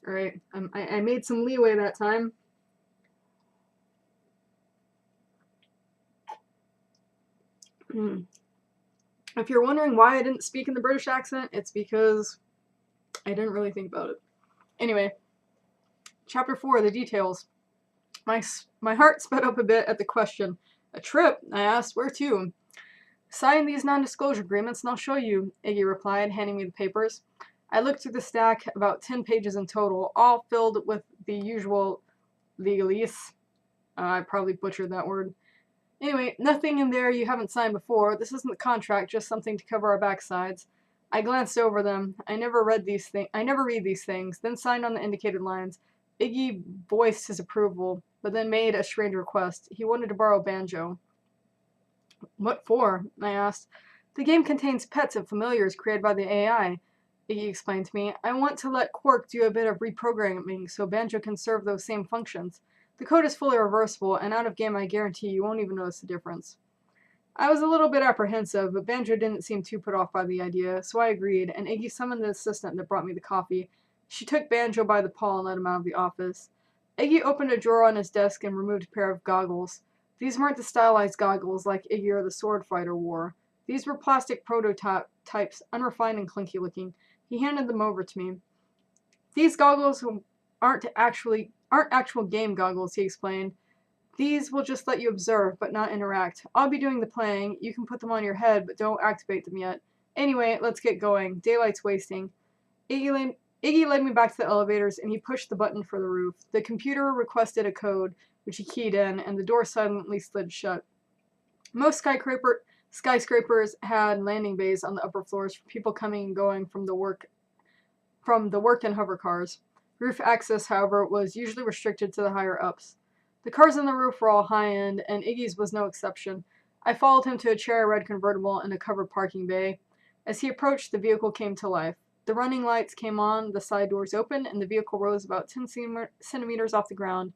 Alright, I made some leeway that time. If you're wondering why I didn't speak in the British accent, it's because I didn't really think about it. Anyway, Chapter 4, the details. My heart sped up a bit at the question. A trip? I asked. Where to? Sign these non-disclosure agreements and I'll show you, Iggy replied, handing me the papers. I looked through the stack, about 10 pages in total, all filled with the usual legalese. I probably butchered that word. Anyway, nothing in there you haven't signed before. This isn't the contract, just something to cover our backsides. I glanced over them. I never read these things, then signed on the indicated lines. Iggy voiced his approval, but then made a strange request. He wanted to borrow Banjo. What for? I asked. The game contains pets of familiars created by the AI, Iggy explained to me. I want to let Quark do a bit of reprogramming so Banjo can serve those same functions. The code is fully reversible, and out of game I guarantee you won't even notice the difference. I was a little bit apprehensive, but Banjo didn't seem too put off by the idea, so I agreed, and Iggy summoned the assistant that brought me the coffee. She took Banjo by the paw and led him out of the office. Iggy opened a drawer on his desk and removed a pair of goggles. These weren't the stylized goggles like Iggy or the sword fighter wore. These were plastic prototypes, unrefined and clinky looking. He handed them over to me. These goggles aren't actual game goggles, he explained. These will just let you observe, but not interact. I'll be doing the playing. You can put them on your head, but don't activate them yet. Anyway, let's get going. Daylight's wasting. Iggy led me back to the elevators, and he pushed the button for the roof. The computer requested a code, which he keyed in, and the door silently slid shut. Most skyscrapers had landing bays on the upper floors for people coming and going from the work and hover cars. Roof access, however, was usually restricted to the higher-ups. The cars on the roof were all high-end, and Iggy's was no exception. I followed him to a cherry-red convertible in a covered parking bay. As he approached, the vehicle came to life. The running lights came on, the side doors opened, and the vehicle rose about 10 centimeters off the ground.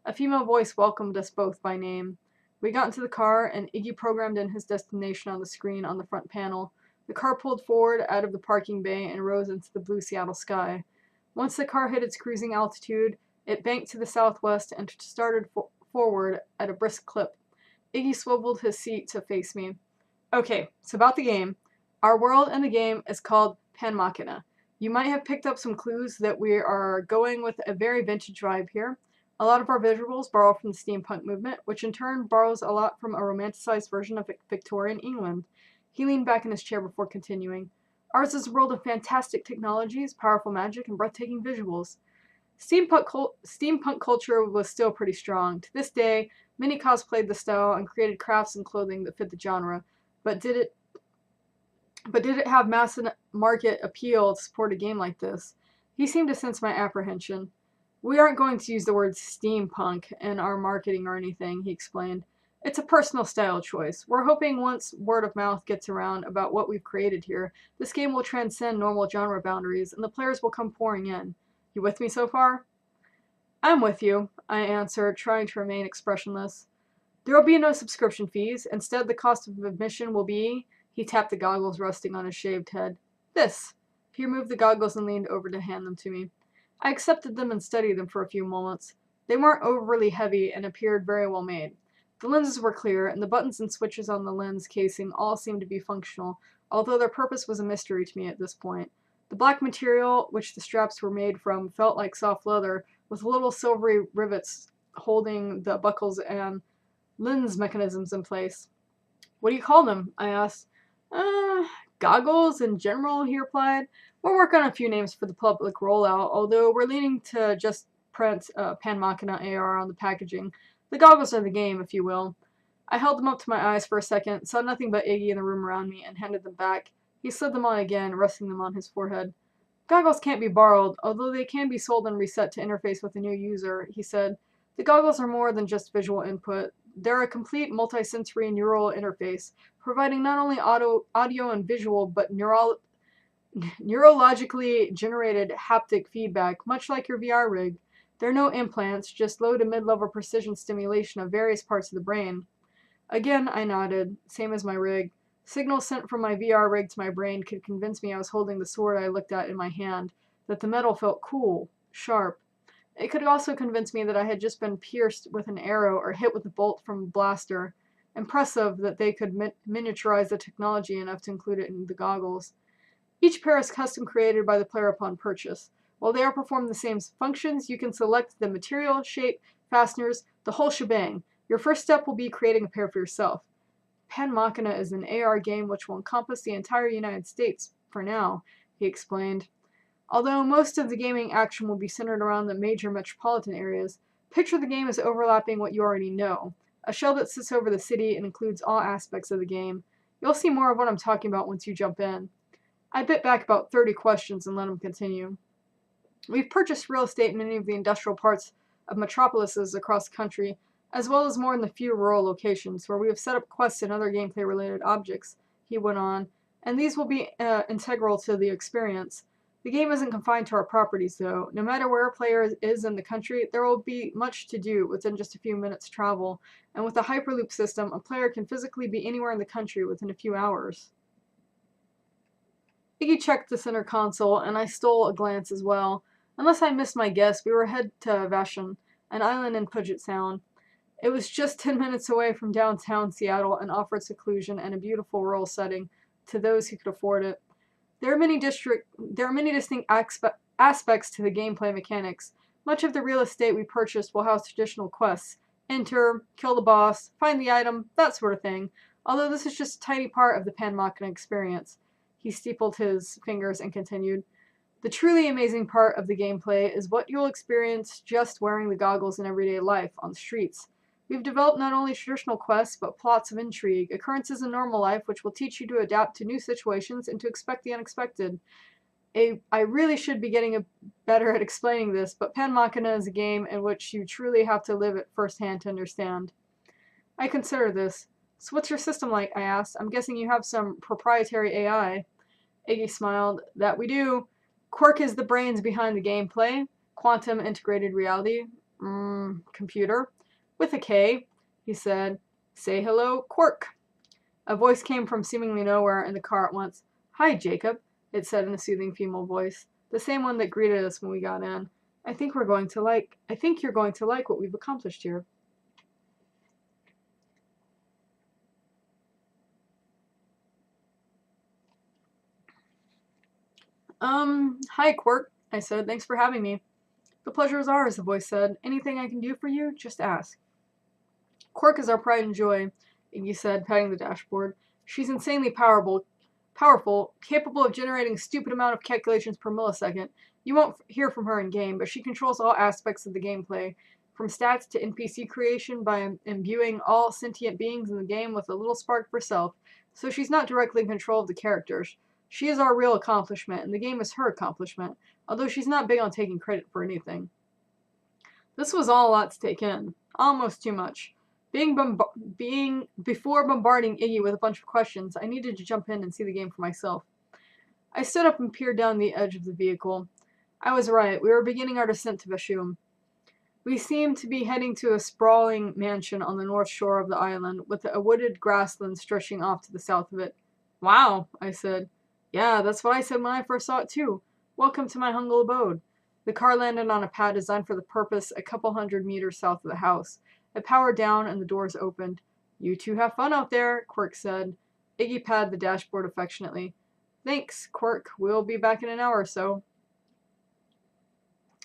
A female voice welcomed us both by name. We got into the car, and Iggy programmed in his destination on the screen on the front panel. The car pulled forward out of the parking bay and rose into the blue Seattle sky. Once the car hit its cruising altitude, it banked to the southwest and started forward at a brisk clip. Iggy swiveled his seat to face me. Okay, so about the game. Our world in the game is called Pan Machina. You might have picked up some clues that we are going with a very vintage vibe here. A lot of our visuals borrow from the steampunk movement, which in turn borrows a lot from a romanticized version of Victorian England. He leaned back in his chair before continuing. Ours is a world of fantastic technologies, powerful magic, and breathtaking visuals. Steampunk culture was still pretty strong. To this day, many cosplayed the style and created crafts and clothing that fit the genre, but did But did it have mass market appeal to support a game like this? He seemed to sense my apprehension. We aren't going to use the word steampunk in our marketing or anything, he explained. It's a personal style choice. We're hoping once word of mouth gets around about what we've created here, this game will transcend normal genre boundaries and the players will come pouring in. You with me so far? I'm with you, I answered, trying to remain expressionless. There will be no subscription fees. Instead, the cost of admission will be... He tapped the goggles resting on his shaved head. This. He removed the goggles and leaned over to hand them to me. I accepted them and studied them for a few moments. They weren't overly heavy and appeared very well made. The lenses were clear, and the buttons and switches on the lens casing all seemed to be functional, although their purpose was a mystery to me at this point. The black material, which the straps were made from, felt like soft leather, with little silvery rivets holding the buckles and lens mechanisms in place. What do you call them? I asked. Goggles in general, he replied. We're working on a few names for the public rollout, although we're leaning to just print Pan Machina AR on the packaging. The goggles are the game, if you will. I held them up to my eyes for a second, saw nothing but Iggy in the room around me, and handed them back. He slid them on again, resting them on his forehead. Goggles can't be borrowed, although they can be sold and reset to interface with a new user, he said. The goggles are more than just visual input. They're a complete multisensory neural interface, providing not only audio and visual, but neurologically generated haptic feedback, much like your VR rig. There are no implants, just low to mid-level precision stimulation of various parts of the brain. Again, I nodded, same as my rig. Signals sent from my VR rig to my brain could convince me I was holding the sword I looked at in my hand, that the metal felt cool, sharp. It could also convince me that I had just been pierced with an arrow or hit with a bolt from a blaster. Impressive that they could miniaturize the technology enough to include it in the goggles. Each pair is custom created by the player upon purchase. While they all perform the same functions, you can select the material, shape, fasteners, the whole shebang. Your first step will be creating a pair for yourself. Pan Machina is an AR game which will encompass the entire United States, for now, he explained. Although most of the gaming action will be centered around the major metropolitan areas, picture the game as overlapping what you already know. A shell that sits over the city and includes all aspects of the game. You'll see more of what I'm talking about once you jump in. I bit back about 30 questions and let him continue. We've purchased real estate in many of the industrial parts of metropolises across the country, as well as more in the few rural locations, where we have set up quests and other gameplay-related objects, he went on, and these will be integral to the experience. The game isn't confined to our properties, though. No matter where a player is in the country, there will be much to do within just a few minutes' travel, and with a Hyperloop system, a player can physically be anywhere in the country within a few hours. Iggy checked the center console, and I stole a glance as well. Unless I missed my guess, we were headed to Vashon, an island in Puget Sound. It was just 10 minutes away from downtown Seattle and offered seclusion and a beautiful rural setting to those who could afford it. There are many distinct aspects to the gameplay mechanics. Much of the real estate we purchased will house traditional quests. Enter, kill the boss, find the item, that sort of thing. Although this is just a tiny part of the Pan Machina experience. He steepled his fingers and continued. The truly amazing part of the gameplay is what you'll experience just wearing the goggles in everyday life, on the streets. We've developed not only traditional quests, but plots of intrigue, occurrences in normal life which will teach you to adapt to new situations and to expect the unexpected. I really should be getting better at explaining this, but Pan Machina is a game in which you truly have to live it firsthand to understand. I consider this. So what's your system like? I asked. I'm guessing you have some proprietary AI. Iggy smiled. That we do. Quark is the brains behind the gameplay. Quantum integrated reality. Computer. With a K, he said. Say hello, Quark. A voice came from seemingly nowhere in the car at once. Hi, Jacob, it said in a soothing female voice. The same one that greeted us when we got in. I think you're going to like what we've accomplished here. Hi, Quark, I said. Thanks for having me. The pleasure is ours, the voice said. Anything I can do for you, just ask. Quark is our pride and joy, Iggy said, patting the dashboard. She's insanely powerful, capable of generating a stupid amount of calculations per millisecond. You won't hear from her in-game, but she controls all aspects of the gameplay, from stats to NPC creation by imbuing all sentient beings in the game with a little spark of herself. so she's not directly in control of the characters. She is our real accomplishment, and the game is her accomplishment, although she's not big on taking credit for anything. This was all a lot to take in. Almost too much. Before bombarding Iggy with a bunch of questions, I needed to jump in and see the game for myself. I stood up and peered down the edge of the vehicle. I was right. We were beginning our descent to Vashon. We seemed to be heading to a sprawling mansion on the north shore of the island, with a wooded grassland stretching off to the south of it. Wow, I said. Yeah, that's what I said when I first saw it too. Welcome to my humble abode. The car landed on a pad designed for the purpose a couple 100 meters south of the house. It powered down and the doors opened. You two have fun out there, Quark said. Iggy patted the dashboard affectionately. Thanks, Quark. We'll be back in an hour or so.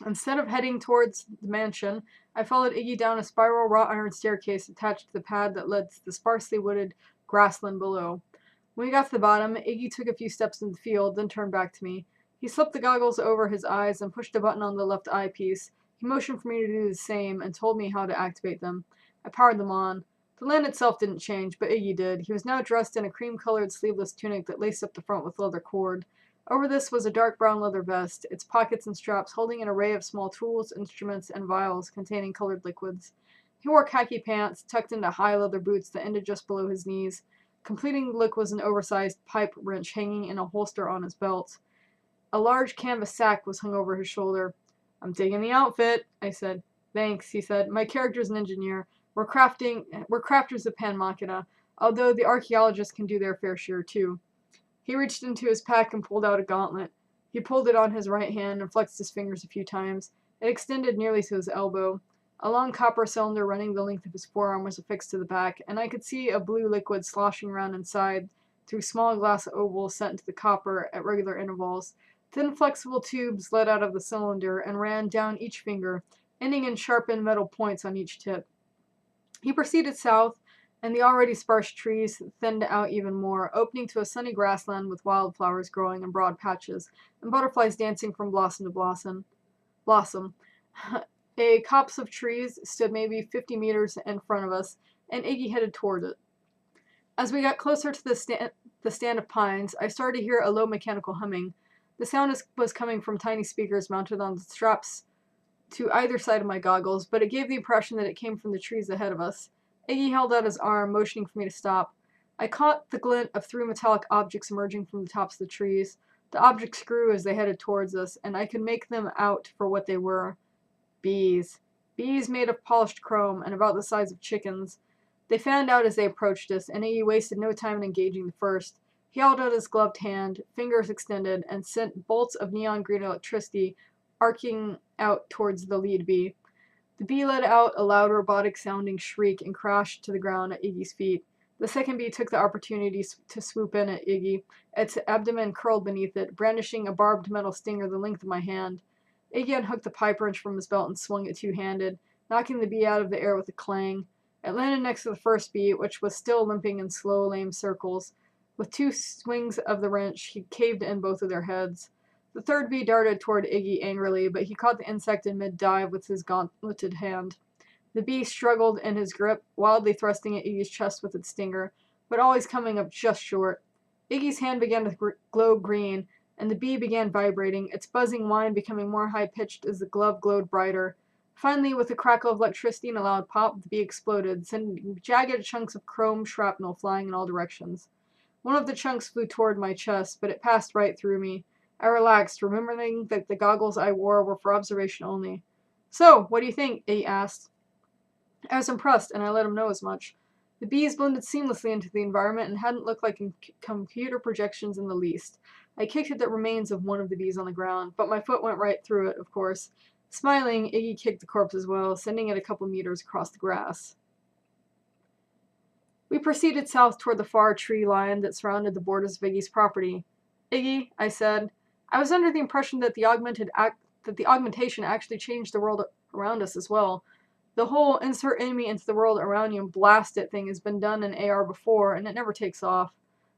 Instead of heading towards the mansion, I followed Iggy down a spiral wrought iron staircase attached to the pad that led to the sparsely wooded grassland below. When we got to the bottom, Iggy took a few steps in the field, then turned back to me. He slipped the goggles over his eyes and pushed a button on the left eyepiece. He motioned for me to do the same and told me how to activate them. I powered them on. The land itself didn't change, but Iggy did. He was now dressed in a cream-colored sleeveless tunic that laced up the front with leather cord. Over this was a dark brown leather vest, its pockets and straps holding an array of small tools, instruments, and vials containing colored liquids. He wore khaki pants, tucked into high leather boots that ended just below his knees. Completing the look was an oversized pipe wrench hanging in a holster on his belt. A large canvas sack was hung over his shoulder. I'm digging the outfit, I said. Thanks, he said. My character's an engineer. We're crafters of pan machina, although the archaeologists can do their fair share too. He reached into his pack and pulled out a gauntlet. He pulled it on his right hand and flexed his fingers a few times. It extended nearly to his elbow. A long copper cylinder running the length of his forearm was affixed to the back, and I could see a blue liquid sloshing around inside through small glass ovals set into the copper at regular intervals. Thin flexible tubes led out of the cylinder and ran down each finger, ending in sharpened metal points on each tip. He proceeded south, and the already sparse trees thinned out even more, opening to a sunny grassland with wildflowers growing in broad patches, and butterflies dancing from blossom to blossom. A copse of trees stood maybe 50 meters in front of us, and Iggy headed toward it. As we got closer to the stand of pines, I started to hear a low mechanical humming. The sound was coming from tiny speakers mounted on the straps to either side of my goggles, but it gave the impression that it came from the trees ahead of us. Iggy held out his arm, motioning for me to stop. I caught the glint of three metallic objects emerging from the tops of the trees. The objects grew as they headed towards us, and I could make them out for what they were. Bees. Bees made of polished chrome and about the size of chickens. They fanned out as they approached us, and Iggy wasted no time in engaging the first. He held out his gloved hand, fingers extended, and sent bolts of neon green electricity arcing out towards the lead bee. The bee let out a loud robotic-sounding shriek and crashed to the ground at Iggy's feet. The second bee took the opportunity to swoop in at Iggy, its abdomen curled beneath it, brandishing a barbed metal stinger the length of my hand. Iggy unhooked the pipe wrench from his belt and swung it two-handed, knocking the bee out of the air with a clang. It landed next to the first bee, which was still limping in slow, lame circles. With two swings of the wrench, he caved in both of their heads. The third bee darted toward Iggy angrily, but he caught the insect in mid-dive with his gauntleted hand. The bee struggled in his grip, wildly thrusting at Iggy's chest with its stinger, but always coming up just short. Iggy's hand began to glow green, and the bee began vibrating, its buzzing whine becoming more high-pitched as the glove glowed brighter. Finally, with a crackle of electricity and a loud pop, the bee exploded, sending jagged chunks of chrome shrapnel flying in all directions. One of the chunks flew toward my chest, but it passed right through me. I relaxed, remembering that the goggles I wore were for observation only. So, what do you think? Iggy asked. I was impressed, and I let him know as much. The bees blended seamlessly into the environment and hadn't looked like computer projections in the least. I kicked at the remains of one of the bees on the ground, but my foot went right through it, of course. Smiling, Iggy kicked the corpse as well, sending it a couple meters across the grass. We proceeded south toward the far tree line that surrounded the borders of Iggy's property. Iggy, I said, I was under the impression that the augmentation actually changed the world around us as well. The whole insert enemy into the world around you and blast it thing has been done in AR before, and it never takes off.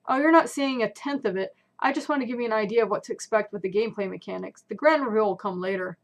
Oh, you're not seeing a tenth of it. I just want to give you an idea of what to expect with the gameplay mechanics. The grand reveal will come later.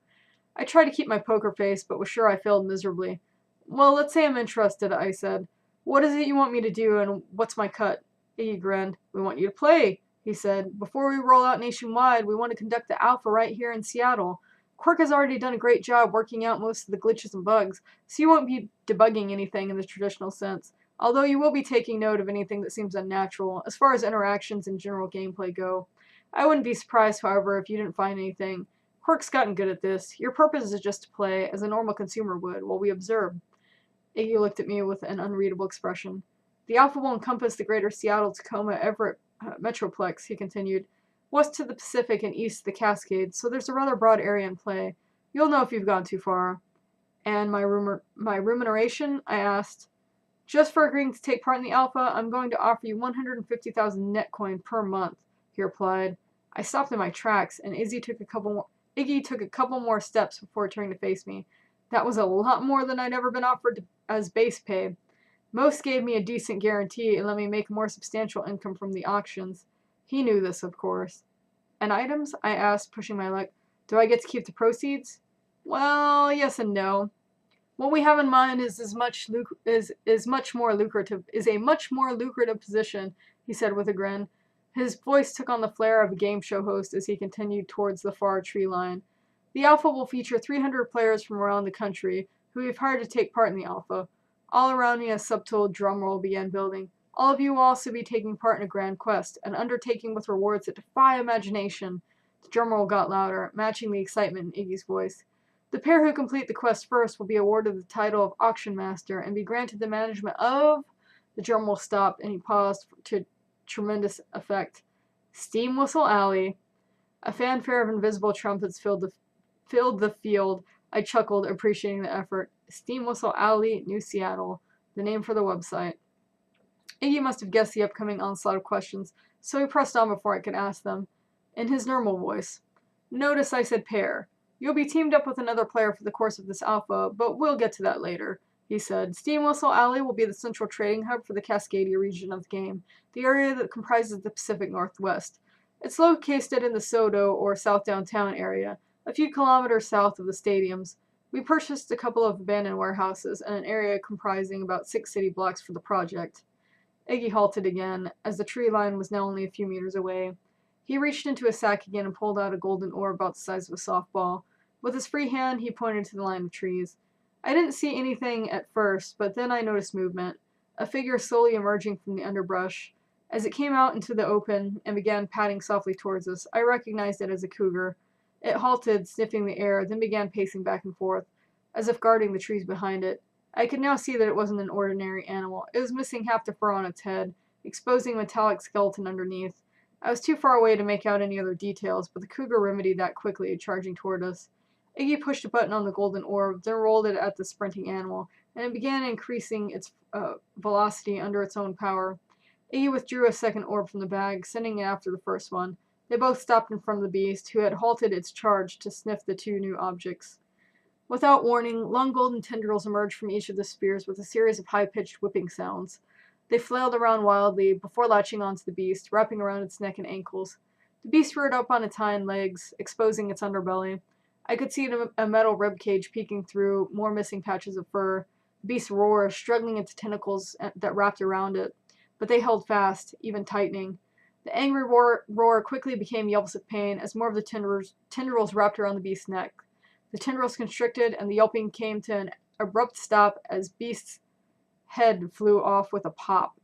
I tried to keep my poker face, but was sure I failed miserably. Well, let's say I'm interested, I said. What is it you want me to do, and what's my cut? Iggy grinned. We want you to play, he said. Before we roll out nationwide, we want to conduct the alpha right here in Seattle. Quark has already done a great job working out most of the glitches and bugs, so you won't be debugging anything in the traditional sense, although you will be taking note of anything that seems unnatural, as far as interactions and general gameplay go. I wouldn't be surprised, however, if you didn't find anything. Quark's gotten good at this. Your purpose is just to play, as a normal consumer would, while we observe. Iggy looked at me with an unreadable expression. The alpha will encompass the greater Seattle, Tacoma, Everett Metroplex, he continued, west to the Pacific and east to the Cascades, so there's a rather broad area in play. You'll know if you've gone too far. And my remuneration? I asked. Just for agreeing to take part in the alpha, I'm going to offer you 150,000 net coin per month, he replied. I stopped in my tracks, and Iggy took a couple more steps before turning to face me. That was a lot more than I'd ever been offered as base pay. Most gave me a decent guarantee and let me make more substantial income from the auctions. He knew this, of course. And items? I asked, pushing my luck. Do I get to keep the proceeds? Well, yes and no. What we have in mind is a much more lucrative position, he said with a grin. His voice took on the flair of a game show host as he continued towards the far tree line. The Alpha will feature 300 players from around the country who we've hired to take part in the Alpha. All around me a subtle drumroll began building. All of you will also be taking part in a grand quest, an undertaking with rewards that defy imagination. The drumroll got louder, matching the excitement in Iggy's voice. The pair who complete the quest first will be awarded the title of Auction Master and be granted the management of... The drumroll stopped and he paused to tremendous effect. Steam Whistle Alley. A fanfare of invisible trumpets filled the field. I chuckled, appreciating the effort. Steam Whistle Alley, New Seattle. The name for the website. Iggy must have guessed the upcoming onslaught of questions, so he pressed on before I could ask them. In his normal voice. Notice I said pair. You'll be teamed up with another player for the course of this alpha, but we'll get to that later, he said. Steam Whistle Alley will be the central trading hub for the Cascadia region of the game, the area that comprises the Pacific Northwest. It's located in the Sodo, or South Downtown area, a few kilometers south of the stadiums. We purchased a couple of abandoned warehouses and an area comprising about 6 city blocks for the project. Iggy halted again, as the tree line was now only a few meters away. He reached into his sack again and pulled out a golden ore about the size of a softball. With his free hand, he pointed to the line of trees. I didn't see anything at first, but then I noticed movement, a figure slowly emerging from the underbrush. As it came out into the open and began padding softly towards us, I recognized it as a cougar. It halted, sniffing the air, then began pacing back and forth, as if guarding the trees behind it. I could now see that it wasn't an ordinary animal. It was missing half the fur on its head, exposing a metallic skeleton underneath. I was too far away to make out any other details, but the cougar remedied that quickly, charging toward us. Iggy pushed a button on the golden orb, then rolled it at the sprinting animal, and it began increasing its velocity under its own power. Iggy withdrew a second orb from the bag, sending it after the first one. They both stopped in front of the beast, who had halted its charge to sniff the two new objects. Without warning, long golden tendrils emerged from each of the spears with a series of high-pitched whipping sounds. They flailed around wildly before latching onto the beast, wrapping around its neck and ankles. The beast reared up on its hind legs, exposing its underbelly. I could see a metal rib cage peeking through more missing patches of fur. The beast roared, struggling into tentacles that wrapped around it, but they held fast, even tightening. The angry roar quickly became yelps of pain as more of the tendrils wrapped around the beast's neck. The tendrils constricted, and the yelping came to an abrupt stop as beast's head flew off with a pop.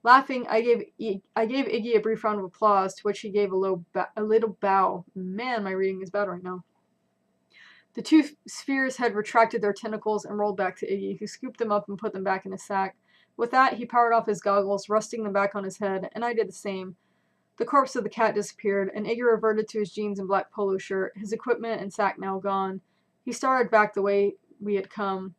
Laughing, I gave Iggy a brief round of applause, to which he gave a little bow. Man, my reading is bad right now. The two spheres had retracted their tentacles and rolled back to Iggy, who scooped them up and put them back in his sack. With that, he powered off his goggles, resting them back on his head, and I did the same. The corpse of the cat disappeared, and Iggy reverted to his jeans and black polo shirt, his equipment and sack now gone. He started back the way we had come.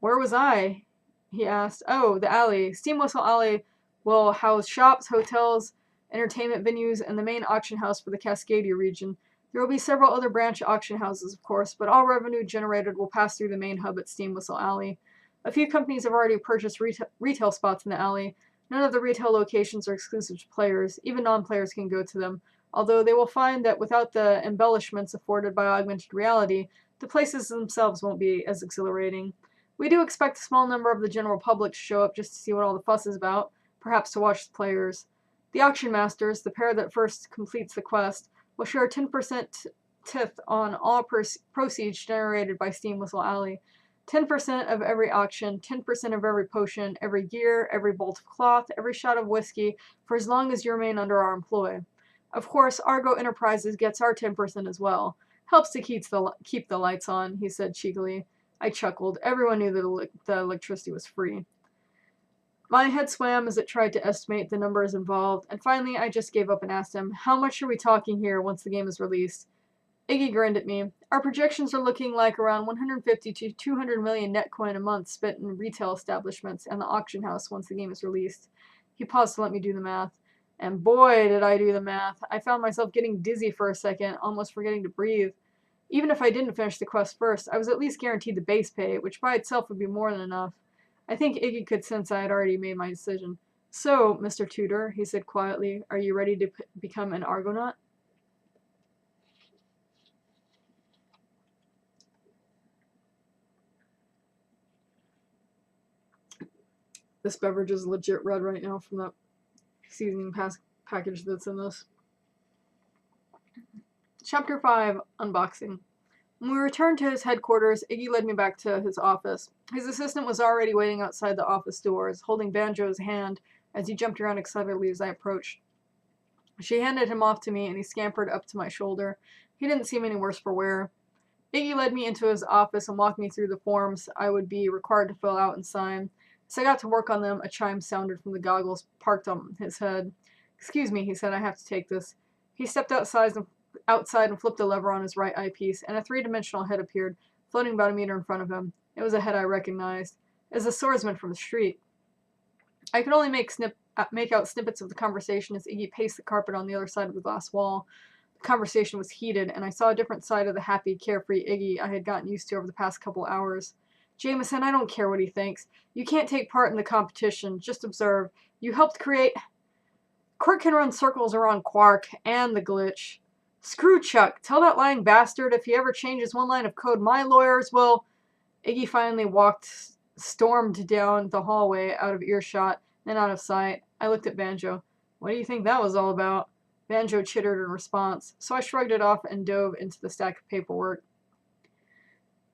Where was I? He asked. Oh, the alley. Steam Whistle Alley will house shops, hotels, entertainment venues, and the main auction house for the Cascadia region. There will be several other branch auction houses, of course, but all revenue generated will pass through the main hub at Steam Whistle Alley. A few companies have already purchased retail spots in the alley. None of the retail locations are exclusive to players. Even non-players can go to them, although they will find that without the embellishments afforded by augmented reality, the places themselves won't be as exhilarating. We do expect a small number of the general public to show up just to see what all the fuss is about. perhaps to watch the players. The auction masters, the pair that first completes the quest, will share 10% tithe on all proceeds generated by Steam Whistle Alley. 10% of every auction, 10% of every potion, every gear, every bolt of cloth, every shot of whiskey, for as long as you remain under our employ. Of course, Argo Enterprises gets our 10% as well. Helps to keep the lights on, he said cheekily. I chuckled. Everyone knew that the electricity was free. My head swam as it tried to estimate the numbers involved, and finally I just gave up and asked him, how much are we talking here once the game is released? Iggy grinned at me. Our projections are looking like around 150 to 200 million net coin a month spent in retail establishments and the auction house once the game is released. He paused to let me do the math. And boy, did I do the math. I found myself getting dizzy for a second, almost forgetting to breathe. Even if I didn't finish the quest first, I was at least guaranteed the base pay, which by itself would be more than enough. I think Iggy could sense I had already made my decision. So, Mr. Tudor, he said quietly, are you ready to become an Argonaut? This beverage is legit red right now from that seasoning package that's in this. Chapter 5, Unboxing. When we returned to his headquarters, Iggy led me back to his office. His assistant was already waiting outside the office doors, holding Banjo's hand as he jumped around excitedly as I approached. She handed him off to me, and he scampered up to my shoulder. He didn't seem any worse for wear. Iggy led me into his office and walked me through the forms I would be required to fill out and sign. As I got to work on them, a chime sounded from the goggles parked on his head. Excuse me, he said, I have to take this. He stepped outside and flipped a lever on his right eyepiece, and a three-dimensional head appeared, floating about a meter in front of him. It was a head I recognized. It was a swordsman from the street. I could only make out snippets of the conversation as Iggy paced the carpet on the other side of the glass wall. The conversation was heated, and I saw a different side of the happy, carefree Iggy I had gotten used to over the past couple hours. Jameson, I don't care what he thinks. You can't take part in the competition. Just observe. You helped create... Quark can run circles around Quark and the glitch. Screw Chuck. Tell that lying bastard if he ever changes one line of code, my lawyers will... Iggy finally stormed down the hallway, out of earshot, then out of sight. I looked at Banjo. What do you think that was all about? Banjo chittered in response, so I shrugged it off and dove into the stack of paperwork.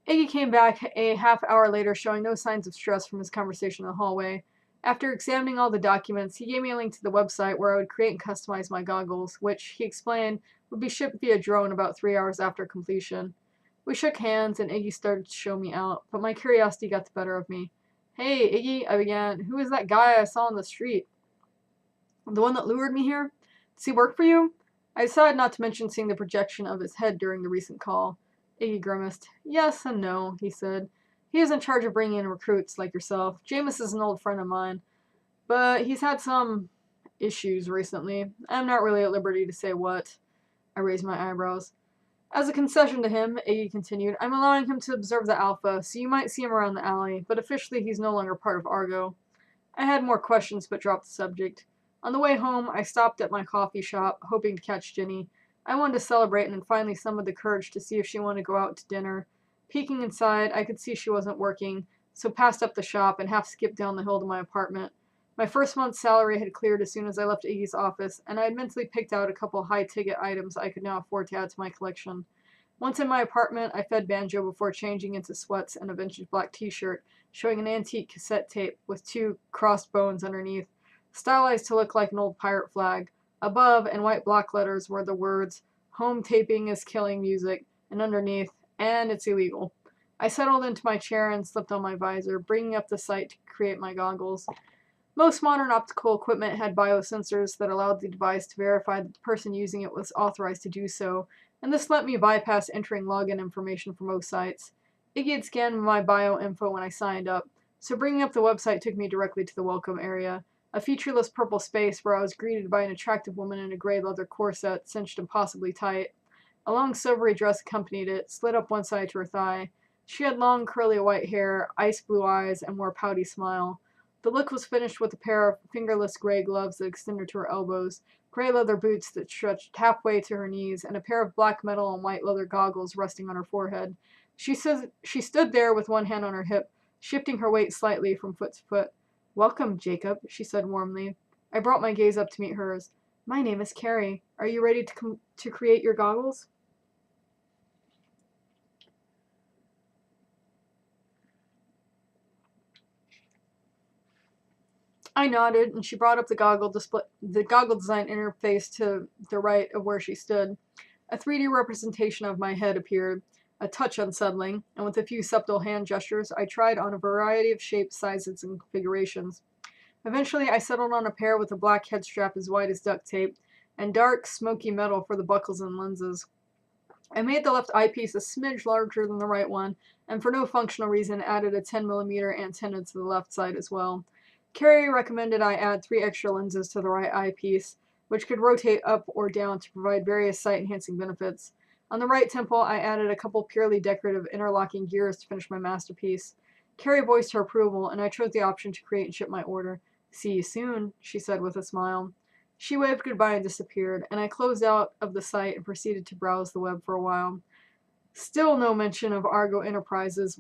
Iggy came back a half hour later, showing no signs of stress from his conversation in the hallway. After examining all the documents, he gave me a link to the website where I would create and customize my goggles, which, he explained, would be shipped via drone about 3 hours after completion. We shook hands, and Iggy started to show me out, but my curiosity got the better of me. Hey, Iggy, I began. Who is that guy I saw on the street? The one that lured me here? Does he work for you? I decided not to mention seeing the projection of his head during the recent call. Iggy grimaced. Yes and no, he said. He is in charge of bringing in recruits like yourself. Jameis is an old friend of mine, but he's had some issues recently. I'm not really at liberty to say what. I raised my eyebrows. As a concession to him, Iggy continued, I'm allowing him to observe the Alpha, so you might see him around the alley, but officially he's no longer part of Argo. I had more questions, but dropped the subject. On the way home, I stopped at my coffee shop, hoping to catch Ginny. I wanted to celebrate and finally summoned the courage to see if she wanted to go out to dinner. Peeking inside, I could see she wasn't working, so passed up the shop and half skipped down the hill to my apartment. My first month's salary had cleared as soon as I left Iggy's office, and I had mentally picked out a couple high-ticket items I could now afford to add to my collection. Once in my apartment, I fed Banjo before changing into sweats and a vintage black t-shirt, showing an antique cassette tape with 2 crossed bones underneath, stylized to look like an old pirate flag. Above, in white block letters, were the words, Home taping is killing music, and underneath, and it's illegal. I settled into my chair and slipped on my visor, bringing up the sight to create my goggles. Most modern optical equipment had biosensors that allowed the device to verify that the person using it was authorized to do so, and this let me bypass entering login information for most sites. Iggy had scanned my bio info when I signed up, so bringing up the website took me directly to the welcome area, a featureless purple space where I was greeted by an attractive woman in a gray leather corset cinched impossibly tight. A long silvery dress accompanied it, slid up one side to her thigh. She had long curly white hair, ice blue eyes, and wore a pouty smile. The look was finished with a pair of fingerless gray gloves that extended to her elbows, gray leather boots that stretched halfway to her knees, and a pair of black metal and white leather goggles resting on her forehead. She stood there with one hand on her hip, shifting her weight slightly from foot to foot. Welcome, Jacob, she said warmly. I brought my gaze up to meet hers. My name is Carrie. Are you ready to create your goggles? I nodded, and she brought up the goggle design interface to the right of where she stood. A 3D representation of my head appeared, a touch unsettling, and with a few subtle hand gestures, I tried on a variety of shapes, sizes, and configurations. Eventually, I settled on a pair with a black head strap as white as duct tape, and dark, smoky metal for the buckles and lenses. I made the left eyepiece a smidge larger than the right one, and for no functional reason added a 10mm antenna to the left side as well. Carrie recommended I add 3 extra lenses to the right eyepiece, which could rotate up or down to provide various sight-enhancing benefits. On the right temple, I added a couple purely decorative interlocking gears to finish my masterpiece. Carrie voiced her approval, and I chose the option to create and ship my order. See you soon, she said with a smile. She waved goodbye and disappeared, and I closed out of the site and proceeded to browse the web for a while. Still no mention of Argo Enterprises,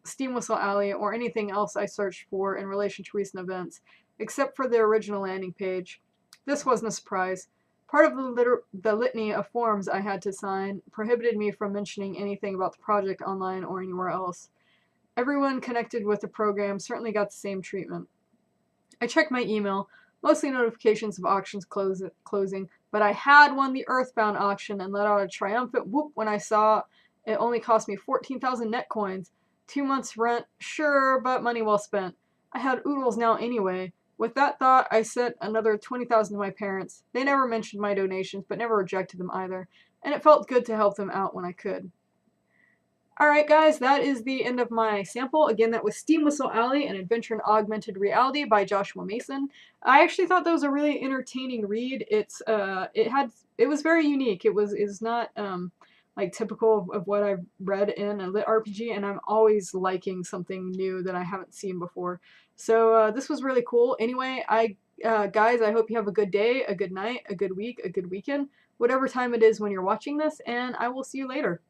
Steam Whistle Alley, or anything else I searched for in relation to recent events, except for the original landing page. This wasn't a surprise. Part of the litany of forms I had to sign prohibited me from mentioning anything about the project online or anywhere else. Everyone connected with the program certainly got the same treatment. I checked my email, mostly notifications of auctions closing, but I had won the Earthbound auction and let out a triumphant whoop when I saw it only cost me 14,000 net coins. 2 months' rent, sure, but money well spent. I had oodles now anyway. With that thought, I sent another 20,000 to my parents. They never mentioned my donations, but never rejected them either, and it felt good to help them out when I could. Alright guys, that is the end of my sample. Again, that was Steam Whistle Alley, an adventure in augmented reality by Joshua Mason. I actually thought that was a really entertaining read. It was very unique. It is not like typical of what I've read in a lit RPG, and I'm always liking something new that I haven't seen before. So this was really cool. Anyway, guys, I hope you have a good day, a good night, a good week, a good weekend, whatever time it is when you're watching this, and I will see you later.